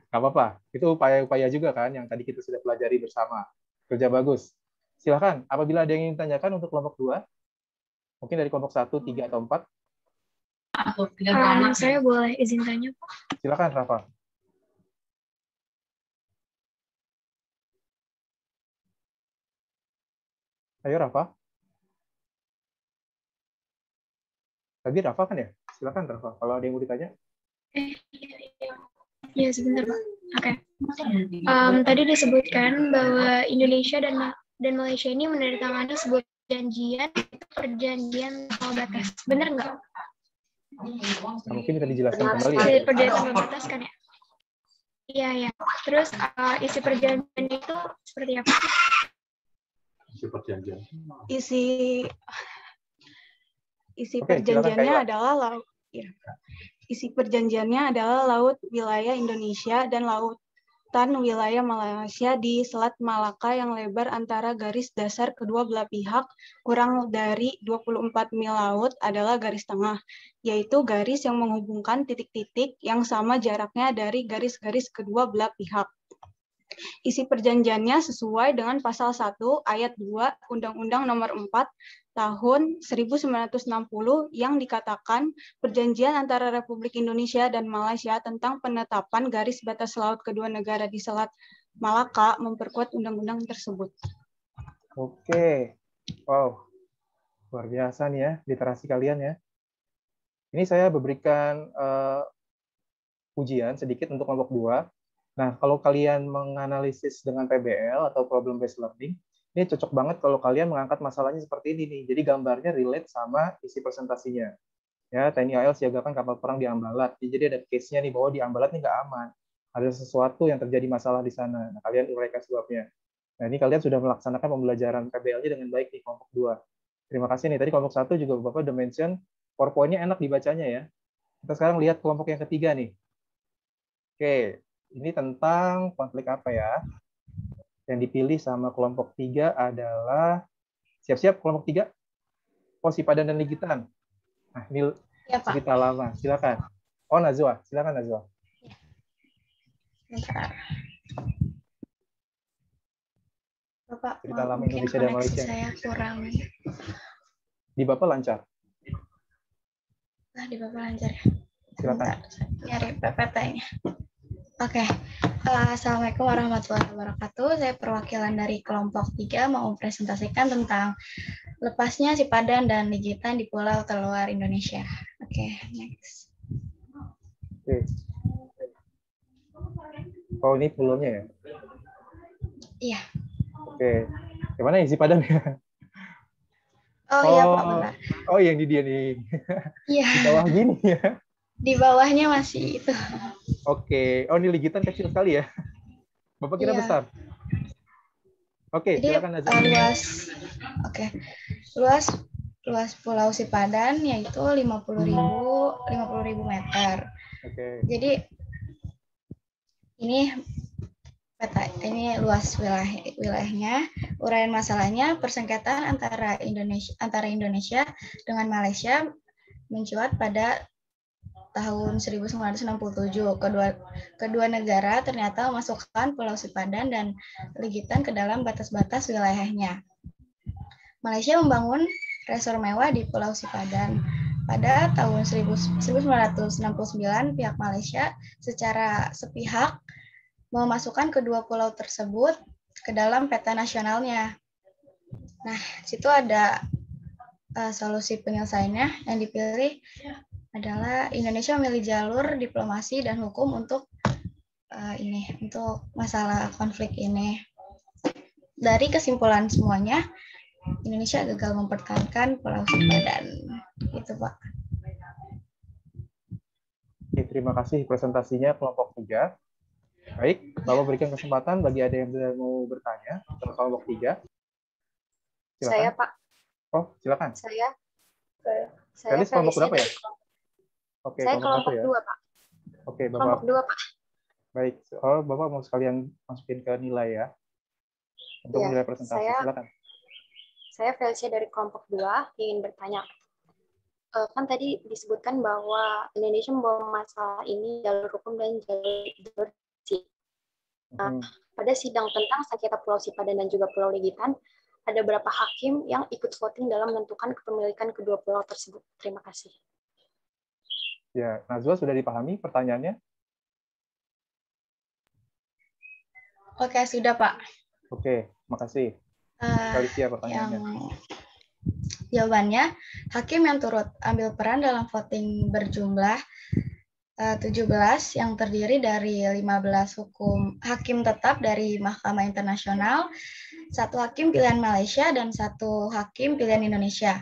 Nggak apa-apa, itu upaya-upaya juga kan, yang tadi kita sudah pelajari bersama. Kerja bagus. Silakan, apabila ada yang ingin ditanyakan untuk kelompok 2, mungkin dari kelompok 1, 3, atau 4. Saya boleh izin tanya, Pak? Silakan, Rafa. Ayo, Rafa. Tadi Rafa kan ya? Silakan, Rafa. Kalau ada yang mau ditanya. Iya, sebentar, Pak. Oke. Tadi disebutkan bahwa Indonesia dan Malaysia ini menandatangani sebuah perjanjian tapal batas. Benar nggak? Nah, mungkin bisa dijelaskan kembali ya. Perjanjian tapal batas kan ya? Iya, ya. Terus isi perjanjian itu seperti apa? Isi perjanjian. Isi perjanjiannya adalah laut. Ya. Isi perjanjiannya adalah laut wilayah Indonesia dan lautan wilayah Malaysia di Selat Malaka yang lebar antara garis dasar kedua belah pihak kurang dari 24 mil laut adalah garis tengah, yaitu garis yang menghubungkan titik-titik yang sama jaraknya dari garis-garis kedua belah pihak. Isi perjanjiannya sesuai dengan pasal 1 ayat 2 Undang-Undang Nomor 4 Tahun 1960 yang dikatakan perjanjian antara Republik Indonesia dan Malaysia tentang penetapan garis batas laut kedua negara di Selat Malaka memperkuat undang-undang tersebut. Oke. Wow. Luar biasa nih ya literasi kalian ya. Ini saya berikan ujian sedikit untuk kelompok 2. Nah, kalau kalian menganalisis dengan PBL atau problem based learning, ini cocok banget kalau kalian mengangkat masalahnya seperti ini nih. Jadi gambarnya relate sama isi presentasinya. Ya, TNI AL siagakan kapal perang di Ambalat. Jadi ada case-nya nih bahwa di Ambalat ini nggak aman. Ada sesuatu yang terjadi masalah di sana. Nah, kalian uraikan sebabnya. Nah, ini kalian sudah melaksanakan pembelajaran PBL-nya dengan baik di kelompok 2. Terima kasih nih. Tadi kelompok 1 juga Bapak udah mention PowerPoint-nya enak dibacanya ya. Kita sekarang lihat kelompok yang ketiga nih. Oke. Ini tentang konflik apa ya? Yang dipilih sama kelompok 3 adalah siap-siap kelompok 3. Sipadan dan Ligitan. Nah, ini Ya, Pak. Cerita lama, silakan. Oh, Najwa, silakan Najwa. Bentar. Bapak, Cerita lama mungkin Indonesia dan koneksi Malaysia. saya kurang. Di Bapak lancar. Di Bapak lancar ya. Silakan. Bentar, saya nyari PPT-nya. Oke. Assalamualaikum warahmatullahi wabarakatuh. Saya perwakilan dari kelompok 3 mau presentasikan tentang lepasnya sipadan dan ligitan di pulau terluar Indonesia. Oke, next. Oke. Oh, ini pulaunya ya? Iya. Oke. Gimana isi padan ya? Oh iya, Pak, benar. Oh, yang di dia nih. Iya. Di bawah gini ya? Di bawahnya masih itu. Oke. Oh, ini ligitan kecil sekali ya? Bapak kira besar? Oke, jadi, silakan aja. Luas Pulau Sipadan yaitu 50.000 meter. Oke. Jadi ini luas wilayahnya. Uraian masalahnya, persengketaan antara Indonesia dengan Malaysia mencuat pada tahun 1967. Kedua negara ternyata memasukkan Pulau Sipadan dan Ligitan ke dalam batas-batas wilayahnya. Malaysia membangun resor mewah di Pulau Sipadan. Pada tahun 1969, pihak Malaysia secara sepihak memasukkan kedua pulau tersebut ke dalam peta nasionalnya. Nah, situ ada solusi penyelesaiannya yang dipilih adalah Indonesia memilih jalur diplomasi dan hukum untuk masalah konflik ini. Dari kesimpulan semuanya, Indonesia gagal mempertahankan Pulau Sipadan. Gitu, Pak. Oke, terima kasih presentasinya kelompok 3. Baik, Bapak berikan kesempatan bagi ada yang mau bertanya tentang kelompok 3. Silakan. Saya, Pak. Oh, silakan. Saya kelompok berapa ya? Oke, saya kelompok 2, ya? Pak. Oke, Bapak. Kelompok 2, Pak. Baik. Oh, Bapak mau sekalian masukin ke nilai ya? Untuk nilai presentasi, silakan. Saya Felicia dari kelompok 2 ingin bertanya. Kan tadi disebutkan bahwa Indonesia membawa masalah ini jalur hukum dan jalur bersih. Nah, pada sidang tentang sengketa Pulau Sipadan dan juga Pulau Ligitan, ada berapa hakim yang ikut voting dalam menentukan kepemilikan kedua pulau tersebut? Terima kasih. Ya, Najwa sudah dipahami pertanyaannya? Oke, sudah, Pak. Oke, makasih. Felicia pertanyaannya. Jawabannya, hakim yang turut ambil peran dalam voting berjumlah 17 yang terdiri dari 15 hakim tetap dari Mahkamah Internasional, 1 hakim pilihan Malaysia, dan 1 hakim pilihan Indonesia.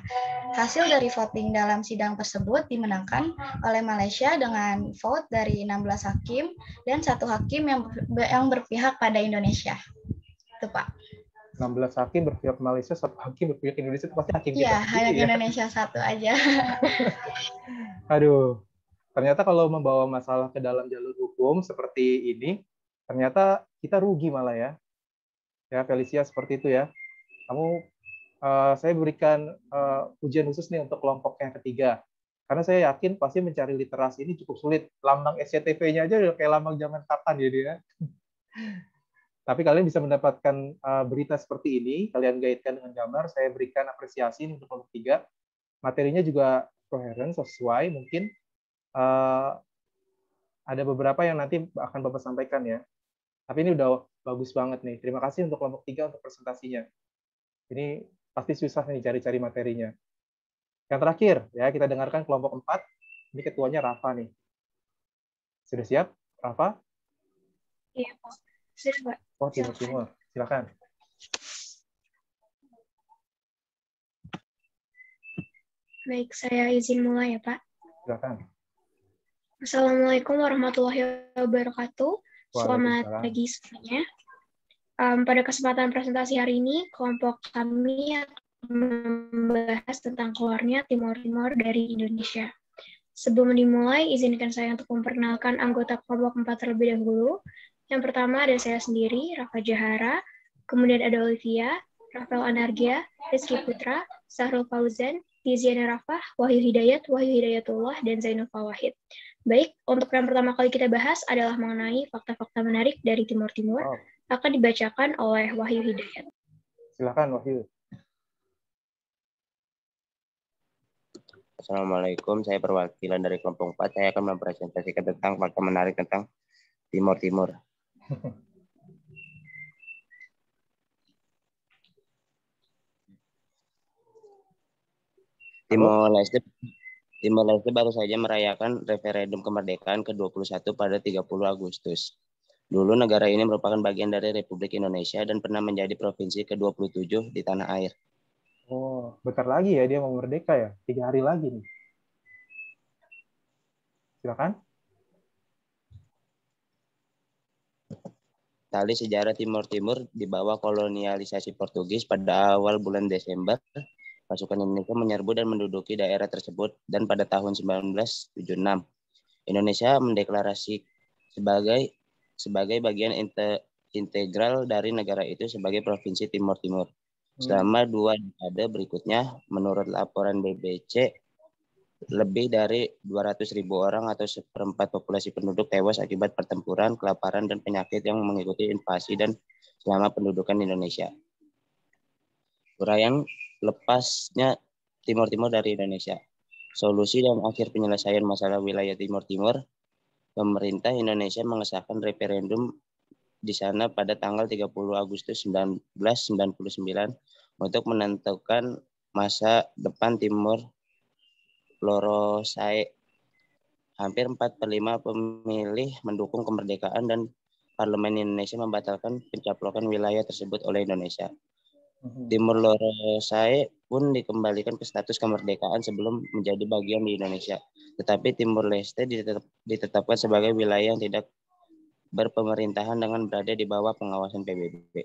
Hasil dari voting dalam sidang tersebut dimenangkan oleh Malaysia dengan vote dari 16 hakim dan 1 hakim yang berpihak pada Indonesia. Itu, Pak. 16 hakim berpihak Malaysia, 1 hakim berpihak Indonesia, itu pasti hakim kita. Iya, hanya Indonesia 1 aja. Aduh, ternyata kalau membawa masalah ke dalam jalur hukum seperti ini, ternyata kita rugi malah ya. Ya, Felicia, seperti itu ya. Saya berikan ujian khusus nih untuk kelompok yang ketiga. Karena saya yakin pasti mencari literasi ini cukup sulit. Lambang SCTV-nya aja udah kayak lambang zaman kapan ya dia. Tapi kalian bisa mendapatkan berita seperti ini, kalian gaitkan dengan gambar, saya berikan apresiasi untuk kelompok 3. Materinya juga koheren, sesuai, mungkin ada beberapa yang nanti akan Bapak sampaikan ya. Tapi ini udah bagus banget nih. Terima kasih untuk kelompok 3 untuk presentasinya. Ini pasti susah nih cari-cari materinya. Yang terakhir, ya kita dengarkan kelompok 4. Ini ketuanya Rafa nih. Sudah siap, Rafa? Iya, Pak. Sudah, Pak. Oh, Timur. Silakan. Baik, saya izin mulai ya, Pak. Silakan. Assalamualaikum warahmatullahi wabarakatuh. Selamat pagi semuanya. Pada kesempatan presentasi hari ini, kelompok kami akan membahas tentang keluarnya Timor-Timor dari Indonesia. Sebelum dimulai, izinkan saya untuk memperkenalkan anggota kelompok 4 terlebih dahulu. Yang pertama ada saya sendiri, Rafa Jahara, kemudian ada Olivia, Rafael Anargia, Rizky Putra, Sahrul Fauzan, Tiziana Rafah, Wahyu Hidayat, Wahyu Hidayatullah, dan Zainul Fawahid. Baik, untuk yang pertama kali kita bahas adalah mengenai fakta-fakta menarik dari Timur Timur. Akan dibacakan oleh Wahyu Hidayat. Silakan Wahyu. Assalamualaikum, saya perwakilan dari kelompok 4. Saya akan mempresentasikan tentang fakta menarik tentang Timur Timur. Timor Leste baru saja merayakan referendum kemerdekaan ke-21 pada 30 Agustus. Dulu negara ini merupakan bagian dari Republik Indonesia dan pernah menjadi provinsi ke-27 di tanah air. Oh, bentar lagi ya dia mau merdeka ya? 3 hari lagi nih. Silakan. Tali sejarah Timur Timur di bawah kolonialisasi Portugis pada awal bulan Desember. Pasukan Indonesia menyerbu dan menduduki daerah tersebut, dan pada tahun 1976 Indonesia mendeklarasi sebagai bagian integral dari negara itu sebagai Provinsi Timur Timur. Selama 2 dekade berikutnya, menurut laporan BBC, lebih dari 200.000 orang atau 1/4 populasi penduduk tewas akibat pertempuran, kelaparan, dan penyakit yang mengikuti invasi dan selama pendudukan Indonesia. Uraian lepasnya Timur Timur dari Indonesia. Solusi dan akhir penyelesaian masalah wilayah Timur Timur, pemerintah Indonesia mengesahkan referendum di sana pada tanggal 30 Agustus 1999 untuk menentukan masa depan Timor Lorosae. Hampir 4/5 pemilih mendukung kemerdekaan dan Parlemen Indonesia membatalkan pencaplokan wilayah tersebut oleh Indonesia. Timor Lorosae pun dikembalikan ke status kemerdekaan sebelum menjadi bagian di Indonesia. Tetapi Timor Leste ditetapkan sebagai wilayah yang tidak berpemerintahan dengan berada di bawah pengawasan PBB.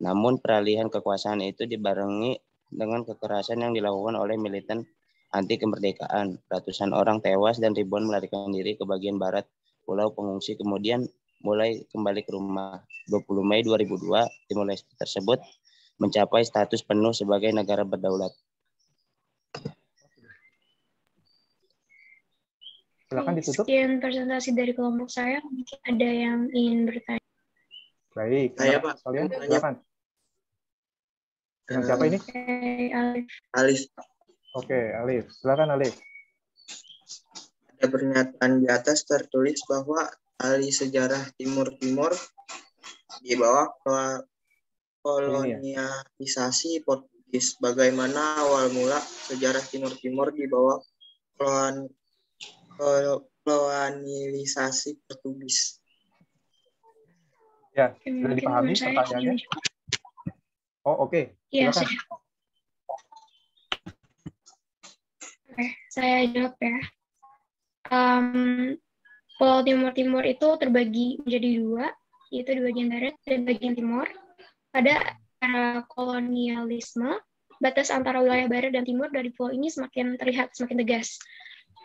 Namun peralihan kekuasaan itu dibarengi dengan kekerasan yang dilakukan oleh militan anti kemerdekaan. Ratusan orang tewas dan ribuan melarikan diri ke bagian barat pulau pengungsi, kemudian mulai kembali ke rumah. 20 Mei 2002, Timor Leste tersebut mencapai status penuh sebagai negara berdaulat. Silakan ditutup. Sekian presentasi dari kelompok saya. Mungkin ada yang ingin bertanya. Baik, saya Pak. Kalian silakan. Dengan siapa ini? Alif. Oke, Alif. Silakan Alif. Ada pernyataan di atas tertulis bahwa tali sejarah Timur Timur di bawah kolonialisasi Portugis. Bagaimana awal mula sejarah Timur Timur di bawah kolonialisasi Portugis? Ya, sudah dipahami pertanyaannya? Oh, oke. Silakan. Oke, saya jawab ya. Pulau Timur Timur itu terbagi menjadi 2, yaitu di bagian barat dan bagian timur. Pada era kolonialisme, batas antara wilayah barat dan timur dari pulau ini semakin terlihat, semakin tegas.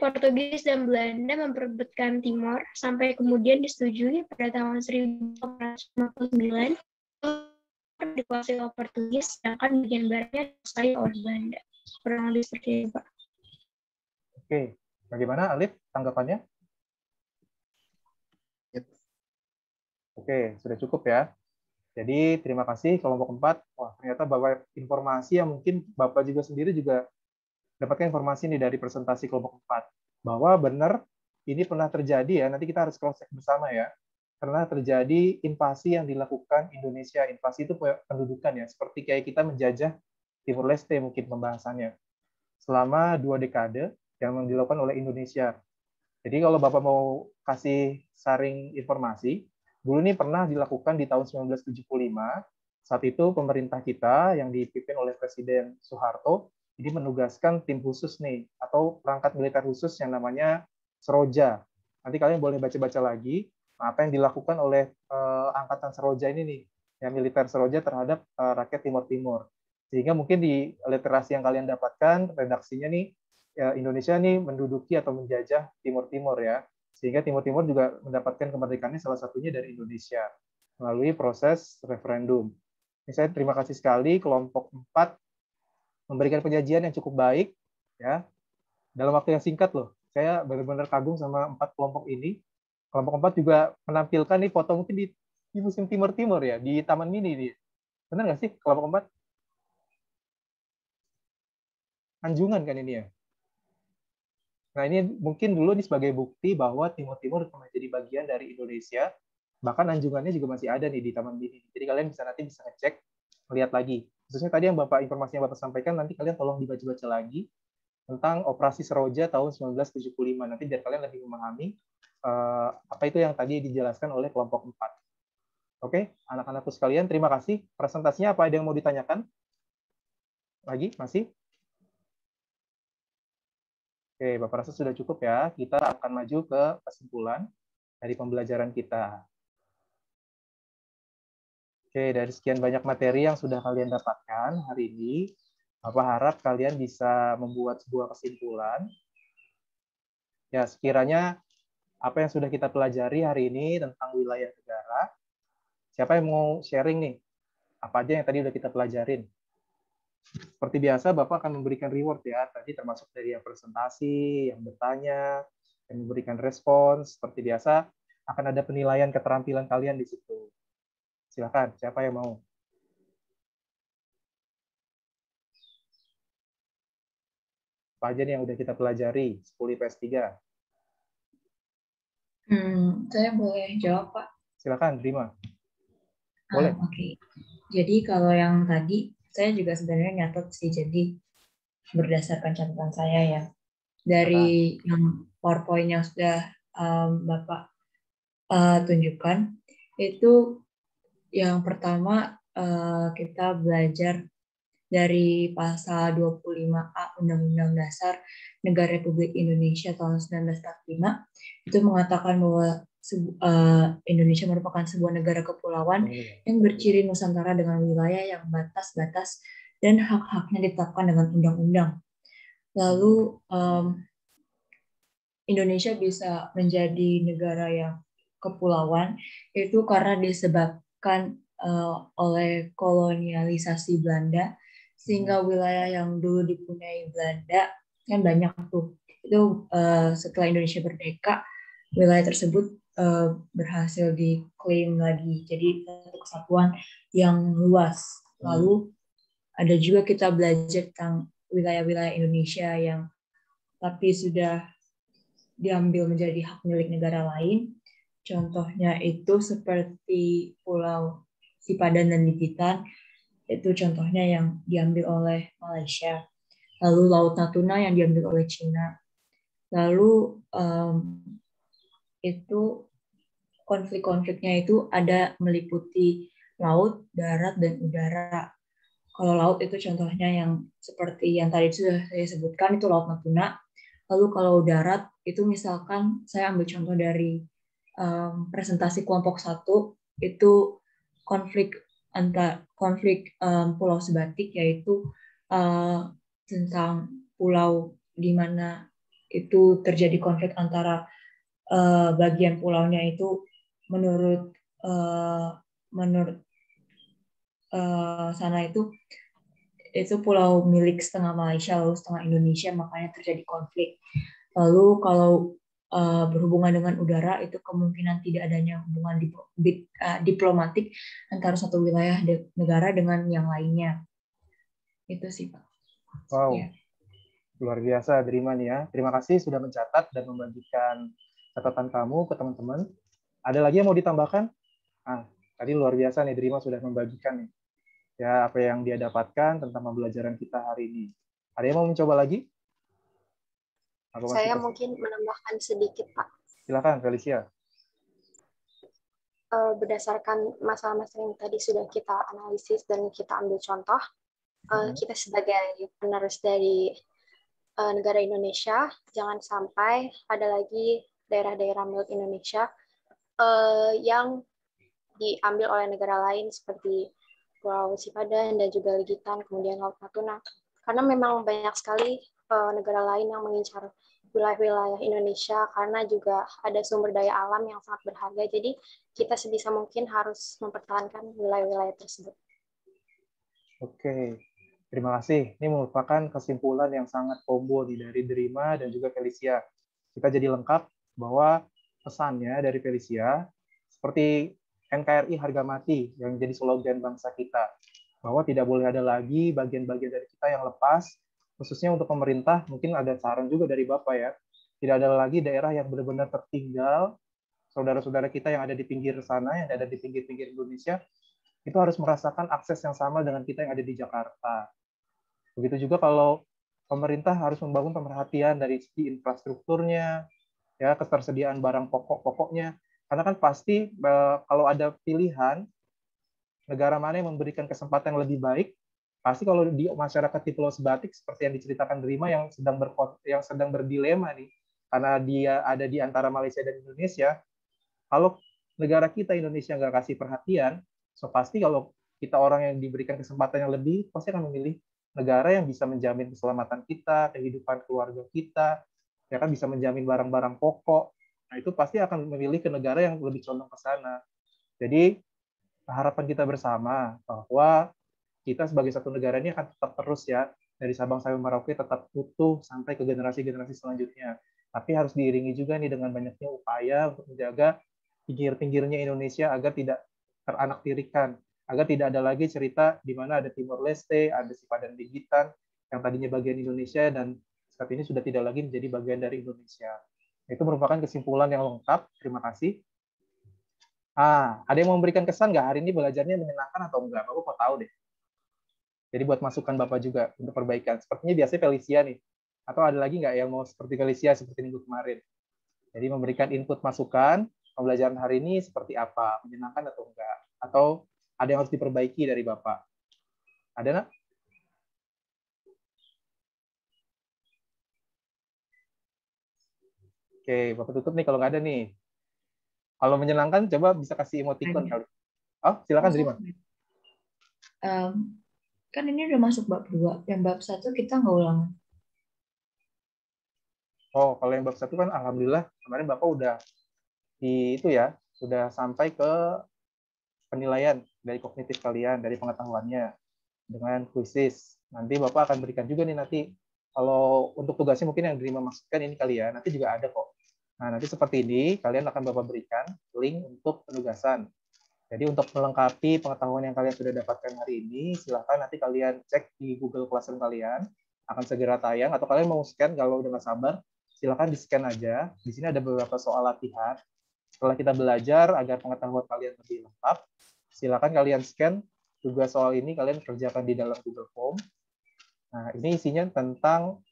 Portugis dan Belanda memperebutkan timur sampai kemudian disetujui pada tahun 1859 dikuasai oleh Portugis, sedangkan bagian baratnya dikuasai oleh Belanda. Kurang lebih seperti itu, Pak. Oke, bagaimana Alif tanggapannya? Oke, sudah cukup ya. Jadi terima kasih kelompok 4. Wah, ternyata Bapak informasi yang mungkin Bapak juga sendiri juga dapatkan informasi nih dari presentasi kelompok 4. Bahwa benar ini pernah terjadi ya, nanti kita harus cross check bersama ya. Pernah terjadi invasi yang dilakukan Indonesia. Invasi itu pendudukan ya, seperti kayak kita menjajah Timor Leste mungkin pembahasannya. Selama 2 dekade yang dilakukan oleh Indonesia. Jadi kalau Bapak mau kasih saring informasi, dulu ini pernah dilakukan di tahun 1975. Saat itu pemerintah kita yang dipimpin oleh Presiden Soeharto ini menugaskan tim khusus nih atau perangkat militer khusus yang namanya Seroja. Nanti kalian boleh baca-baca lagi apa yang dilakukan oleh angkatan Seroja ini nih, yang militer Seroja terhadap rakyat Timur Timur. Sehingga mungkin di literasi yang kalian dapatkan redaksinya nih Indonesia nih menduduki atau menjajah Timur Timur ya. Sehingga Timur Timur juga mendapatkan kemerdekaannya salah satunya dari Indonesia melalui proses referendum. Ini saya terima kasih sekali kelompok 4 memberikan penyajian yang cukup baik Ya, dalam waktu yang singkat loh. Saya benar-benar kagum sama 4 kelompok ini. Kelompok 4 juga menampilkan nih foto mungkin di musim timur-timur ya, di Taman Mini nih. Benar nggak sih kelompok 4? Anjungan kan ini ya. Nah, ini mungkin dulu ini sebagai bukti bahwa Timur-Timur menjadi bagian dari Indonesia. Bahkan anjungannya juga masih ada nih di Taman Mini. Jadi kalian nanti bisa ngecek, lihat lagi. Khususnya tadi yang informasi yang Bapak sampaikan, nanti kalian tolong dibaca-baca lagi tentang Operasi Seroja tahun 1975. Nanti biar kalian lebih memahami apa itu yang tadi dijelaskan oleh kelompok 4. Oke, anak-anakku sekalian, terima kasih. Presentasinya apa ada yang mau ditanyakan? Lagi? Masih? Oke, Bapak rasa sudah cukup ya. Kita akan maju ke kesimpulan dari pembelajaran kita. Oke, dari sekian banyak materi yang sudah kalian dapatkan hari ini, Bapak harap kalian bisa membuat sebuah kesimpulan. Ya, sekiranya apa yang sudah kita pelajari hari ini tentang wilayah negara, siapa yang mau sharing nih? Apa aja yang tadi sudah kita pelajarin? Seperti biasa, Bapak akan memberikan reward ya, tadi termasuk dari yang presentasi, yang bertanya, yang memberikan respons. Seperti biasa, akan ada penilaian keterampilan kalian di situ. Silakan, siapa yang mau? Apa aja nih yang udah kita pelajari? 10 IPS 3. Saya boleh jawab, Pak? Silakan, terima. Boleh. Oke. Jadi kalau yang tadi, saya juga sebenarnya nyatet sih, jadi berdasarkan catatan saya ya. Dari yang PowerPoint yang sudah Bapak tunjukkan, itu yang pertama kita belajar dari pasal 25A Undang-Undang Dasar Negara Republik Indonesia tahun 1945, itu mengatakan bahwa Indonesia merupakan sebuah negara kepulauan yang berciri Nusantara dengan wilayah yang batas-batas dan hak-haknya ditetapkan dengan undang-undang. Lalu Indonesia bisa menjadi negara yang kepulauan itu karena disebabkan oleh kolonialisasi Belanda, sehingga wilayah yang dulu dipunyai Belanda kan banyak tuh. Itu setelah Indonesia merdeka, wilayah tersebut berhasil diklaim lagi. Jadi satu kesatuan yang luas. Lalu ada juga kita belajar tentang wilayah-wilayah Indonesia yang tapi sudah diambil menjadi hak milik negara lain. Contohnya itu seperti Pulau Sipadan dan Lipitan, itu contohnya yang diambil oleh Malaysia. Lalu Laut Natuna yang diambil oleh Cina. Lalu itu konflik-konfliknya itu ada meliputi laut, darat, dan udara. Kalau laut itu contohnya yang seperti yang tadi sudah saya sebutkan, itu Laut Natuna. Lalu kalau darat itu misalkan saya ambil contoh dari presentasi kelompok 1, itu konflik Pulau Sebatik, yaitu tentang pulau di mana itu terjadi konflik antara bagian pulaunya itu menurut sana itu pulau milik setengah Malaysia lalu setengah Indonesia, makanya terjadi konflik. Lalu kalau berhubungan dengan udara, itu kemungkinan tidak adanya hubungan diplomatik antara satu wilayah negara dengan yang lainnya. Itu sih, Pak. Wow, ya. Luar biasa, Driman ya. Terima kasih sudah mencatat dan membagikan catatan kamu ke teman-teman. Ada lagi yang mau ditambahkan? Tadi luar biasa nih, Driman sudah membagikan nih, ya apa yang dia dapatkan tentang pembelajaran kita hari ini. Ada yang mau mencoba lagi? Saya mungkin menambahkan sedikit, Pak. Silakan, Felicia. Berdasarkan masalah-masalah yang tadi sudah kita analisis dan kita ambil contoh, kita sebagai penerus dari negara Indonesia, jangan sampai ada lagi daerah-daerah milik Indonesia yang diambil oleh negara lain seperti Pulau Sipadan dan juga Ligitan, kemudian Laut Natuna. Karena memang banyak sekali negara lain yang mengincar wilayah-wilayah Indonesia karena juga ada sumber daya alam yang sangat berharga. Jadi kita sebisa mungkin harus mempertahankan wilayah-wilayah tersebut. Oke, Terima kasih. Ini merupakan kesimpulan yang sangat combo dari Derima dan juga Felicia. Kita jadi lengkap bahwa pesannya dari Felicia seperti NKRI harga mati yang jadi slogan bangsa kita. Bahwa tidak boleh ada lagi bagian-bagian dari kita yang lepas, khususnya untuk pemerintah, mungkin ada saran juga dari Bapak ya. Tidak ada lagi daerah yang benar-benar tertinggal, saudara-saudara kita yang ada di pinggir sana, yang ada di pinggir-pinggir Indonesia, itu harus merasakan akses yang sama dengan kita yang ada di Jakarta. Begitu juga kalau pemerintah harus membangun pemerhatian dari segi infrastrukturnya, ya ketersediaan barang pokok-pokoknya. Karena kan pasti kalau ada pilihan negara mana yang memberikan kesempatan yang lebih baik, pasti kalau di masyarakat di Pulau Sebatik seperti yang diceritakan Derima yang sedang berdilema nih, karena dia ada di antara Malaysia dan Indonesia. Kalau negara kita Indonesia nggak kasih perhatian, so pasti kalau kita orang yang diberikan kesempatan yang lebih, pasti akan memilih negara yang bisa menjamin keselamatan kita, kehidupan keluarga kita, ya kan bisa menjamin barang-barang pokok. Nah, itu pasti akan memilih ke negara yang lebih condong ke sana. Jadi, harapan kita bersama bahwa kita sebagai satu negara ini akan tetap terus ya, dari Sabang sampai Merauke tetap utuh sampai ke generasi-generasi selanjutnya. Tapi harus diiringi juga nih dengan banyaknya upaya untuk menjaga pinggir-pinggirnya Indonesia agar tidak teranak-tirikan, agar tidak ada lagi cerita di mana ada Timor Leste, ada Sipadan Bigitan, yang tadinya bagian Indonesia dan saat ini sudah tidak lagi menjadi bagian dari Indonesia. Itu merupakan kesimpulan yang lengkap. Terima kasih. Ada yang mau memberikan kesan nggak? Hari ini belajarnya menyenangkan atau enggak? Aku mau tahu deh. Jadi buat masukan Bapak juga untuk perbaikan. Sepertinya biasanya Felicia nih. Atau ada lagi nggak yang mau seperti Felicia seperti minggu kemarin? Jadi memberikan input masukan, pembelajaran hari ini seperti apa? Menyenangkan atau enggak? Atau ada yang harus diperbaiki dari Bapak? Ada nggak? Oke, Bapak tutup nih kalau nggak ada nih. Kalau menyenangkan, coba bisa kasih emoticon kali. Oh, silakan Derima. Kan ini udah masuk bab 2. Yang bab 1 kita nggak ulangan. Oh, kalau yang bab 1 kan alhamdulillah kemarin Bapak udah di itu ya, udah sampai ke penilaian dari kognitif kalian, dari pengetahuannya dengan kuisis. Nanti Bapak akan berikan juga nih nanti kalau untuk tugasnya mungkin yang Derima maksudkan ini kali ya, nanti juga ada kok. Nah, nanti seperti ini, kalian akan Bapak berikan link untuk penugasan. Jadi untuk melengkapi pengetahuan yang kalian sudah dapatkan hari ini, silahkan nanti kalian cek di Google Classroom kalian, akan segera tayang, atau kalian mau scan kalau udah nggak sabar, silahkan di-scan aja. Di sini ada beberapa soal latihan. Setelah kita belajar agar pengetahuan kalian lebih lengkap, silahkan kalian scan tugas soal ini, kalian kerjakan di dalam Google Form. Nah, ini isinya tentang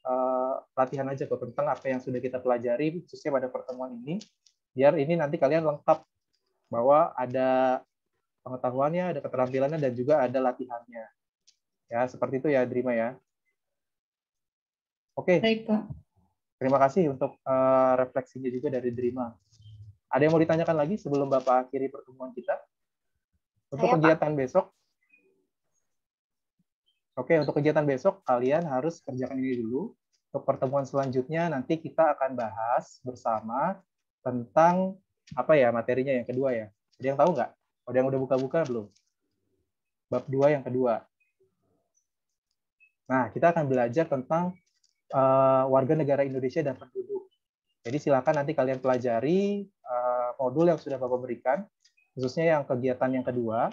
latihan aja kok, tentang apa yang sudah kita pelajari, khususnya pada pertemuan ini, biar ini nanti kalian lengkap, bahwa ada pengetahuannya, ada keterampilannya, dan juga ada latihannya. Ya, seperti itu ya, Derima ya. Oke. Baik, Pak. Terima kasih untuk refleksinya juga dari Derima. Ada yang mau ditanyakan lagi sebelum Bapak akhiri pertemuan kita? Untuk kegiatan besok, oke, untuk kegiatan besok kalian harus kerjakan ini dulu. Untuk pertemuan selanjutnya nanti kita akan bahas bersama tentang apa ya materinya yang kedua ya. Ada yang tahu nggak? Ada yang udah buka-buka belum? Bab 2 yang kedua. Nah, kita akan belajar tentang warga negara Indonesia dan penduduk. Jadi silakan nanti kalian pelajari modul yang sudah Bapak berikan, khususnya yang kegiatan yang kedua.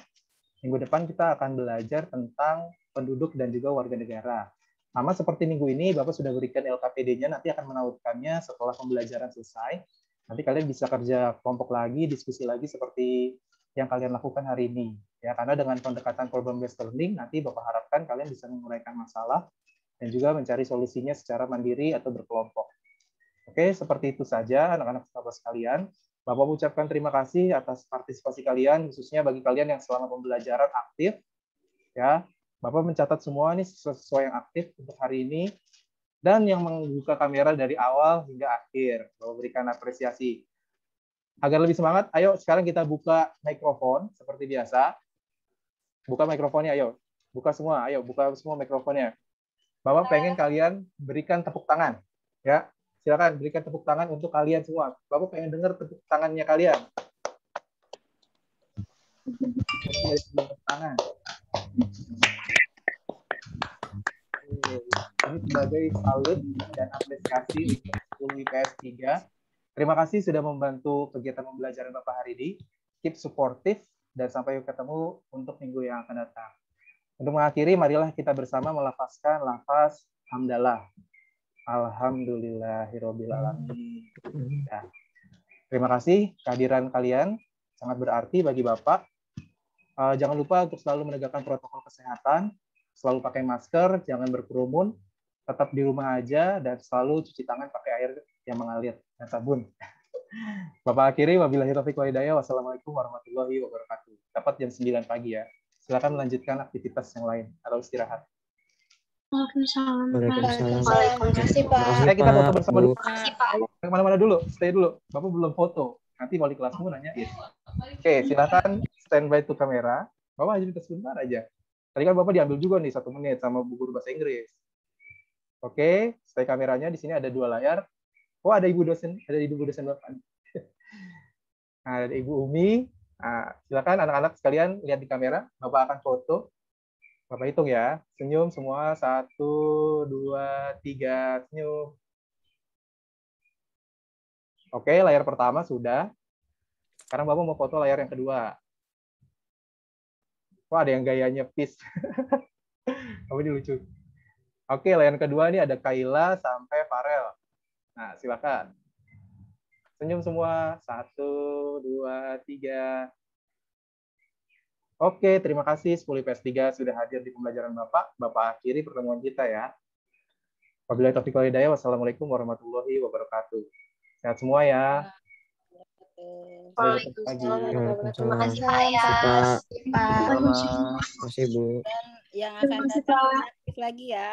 Minggu depan kita akan belajar tentang penduduk dan juga warga negara. Sama seperti minggu ini, Bapak sudah berikan LKPD-nya, nanti akan menautkannya setelah pembelajaran selesai. Nanti kalian bisa kerja kelompok lagi, diskusi lagi seperti yang kalian lakukan hari ini. Ya, karena dengan pendekatan problem-based learning, nanti Bapak harapkan kalian bisa menguraikan masalah dan juga mencari solusinya secara mandiri atau berkelompok. Oke, seperti itu saja anak-anak Bapak sekalian. Bapak ucapkan terima kasih atas partisipasi kalian, khususnya bagi kalian yang selama pembelajaran aktif. Ya, Bapak mencatat semua nih sesuai yang aktif untuk hari ini. Dan yang membuka kamera dari awal hingga akhir. Bapak berikan apresiasi. Agar lebih semangat, ayo sekarang kita buka mikrofon seperti biasa. Buka mikrofonnya, ayo. Buka semua, ayo buka semua mikrofonnya. Bapak pengen kalian berikan tepuk tangan. Ya, silakan berikan tepuk tangan untuk kalian semua. Bapak pengen dengar tepuk tangannya kalian. Tepuk tangan. sebagai salut dan apresiasi untuk 10 IPS 3. Terima kasih sudah membantu kegiatan pembelajaran Bapak hari ini. Keep supportive dan sampai ketemu untuk minggu yang akan datang. Untuk mengakhiri, marilah kita bersama melafazkan lafaz hamdalah. Alhamdulillahirabbil alamin. Ya. Terima kasih kehadiran kalian sangat berarti bagi Bapak. Jangan lupa untuk selalu menegakkan protokol kesehatan, selalu pakai masker, jangan berkerumun, tetap di rumah aja, dan selalu cuci tangan pakai air yang mengalir dan sabun. Bapak akhiri, wabillahi taufiq wal hidayah. Wassalamualaikum warahmatullahi wabarakatuh. Dapat jam 9 pagi ya. Silakan melanjutkan aktivitas yang lain atau istirahat. Waalaikumsalam. Terima kasih, Pak. Kita foto bersama dulu. Pak. Kemana-mana dulu, stay dulu. Bapak belum foto. Nanti wali kelasmu nanyain. Oke, silakan standby to kamera. Bapak hanya minta sebentar aja. Tadi kan Bapak diambil juga nih 1 menit sama bu guru bahasa Inggris. Oke, stay kameranya. Di sini ada 2 layar. Oh, ada ibu dosen Bapak. Nah, ada Ibu Umi. Nah, silakan anak-anak sekalian lihat di kamera. Bapak akan foto. Bapak hitung ya. Senyum semua. 1, 2, 3. Senyum. Oke, layar pertama sudah. Sekarang Bapak mau foto layar yang kedua. Wah, ada yang gayanya peace. Kamu ini lucu. Oke, layar kedua ini ada Kaila sampai Farel. Nah, silakan. Senyum semua. 1, 2, 3. Oke, terima kasih 10 IPS 3 sudah hadir di pembelajaran Bapak. Bapak akhiri pertemuan kita ya. Wabillahi taufiq wal hidayah. Wassalamualaikum warahmatullahi wabarakatuh. Sehat semua ya. Waalaikumsalam. Terima kasih, Pak. Pak. Terima kasih, Bu. Dan yang akan datang lagi ya.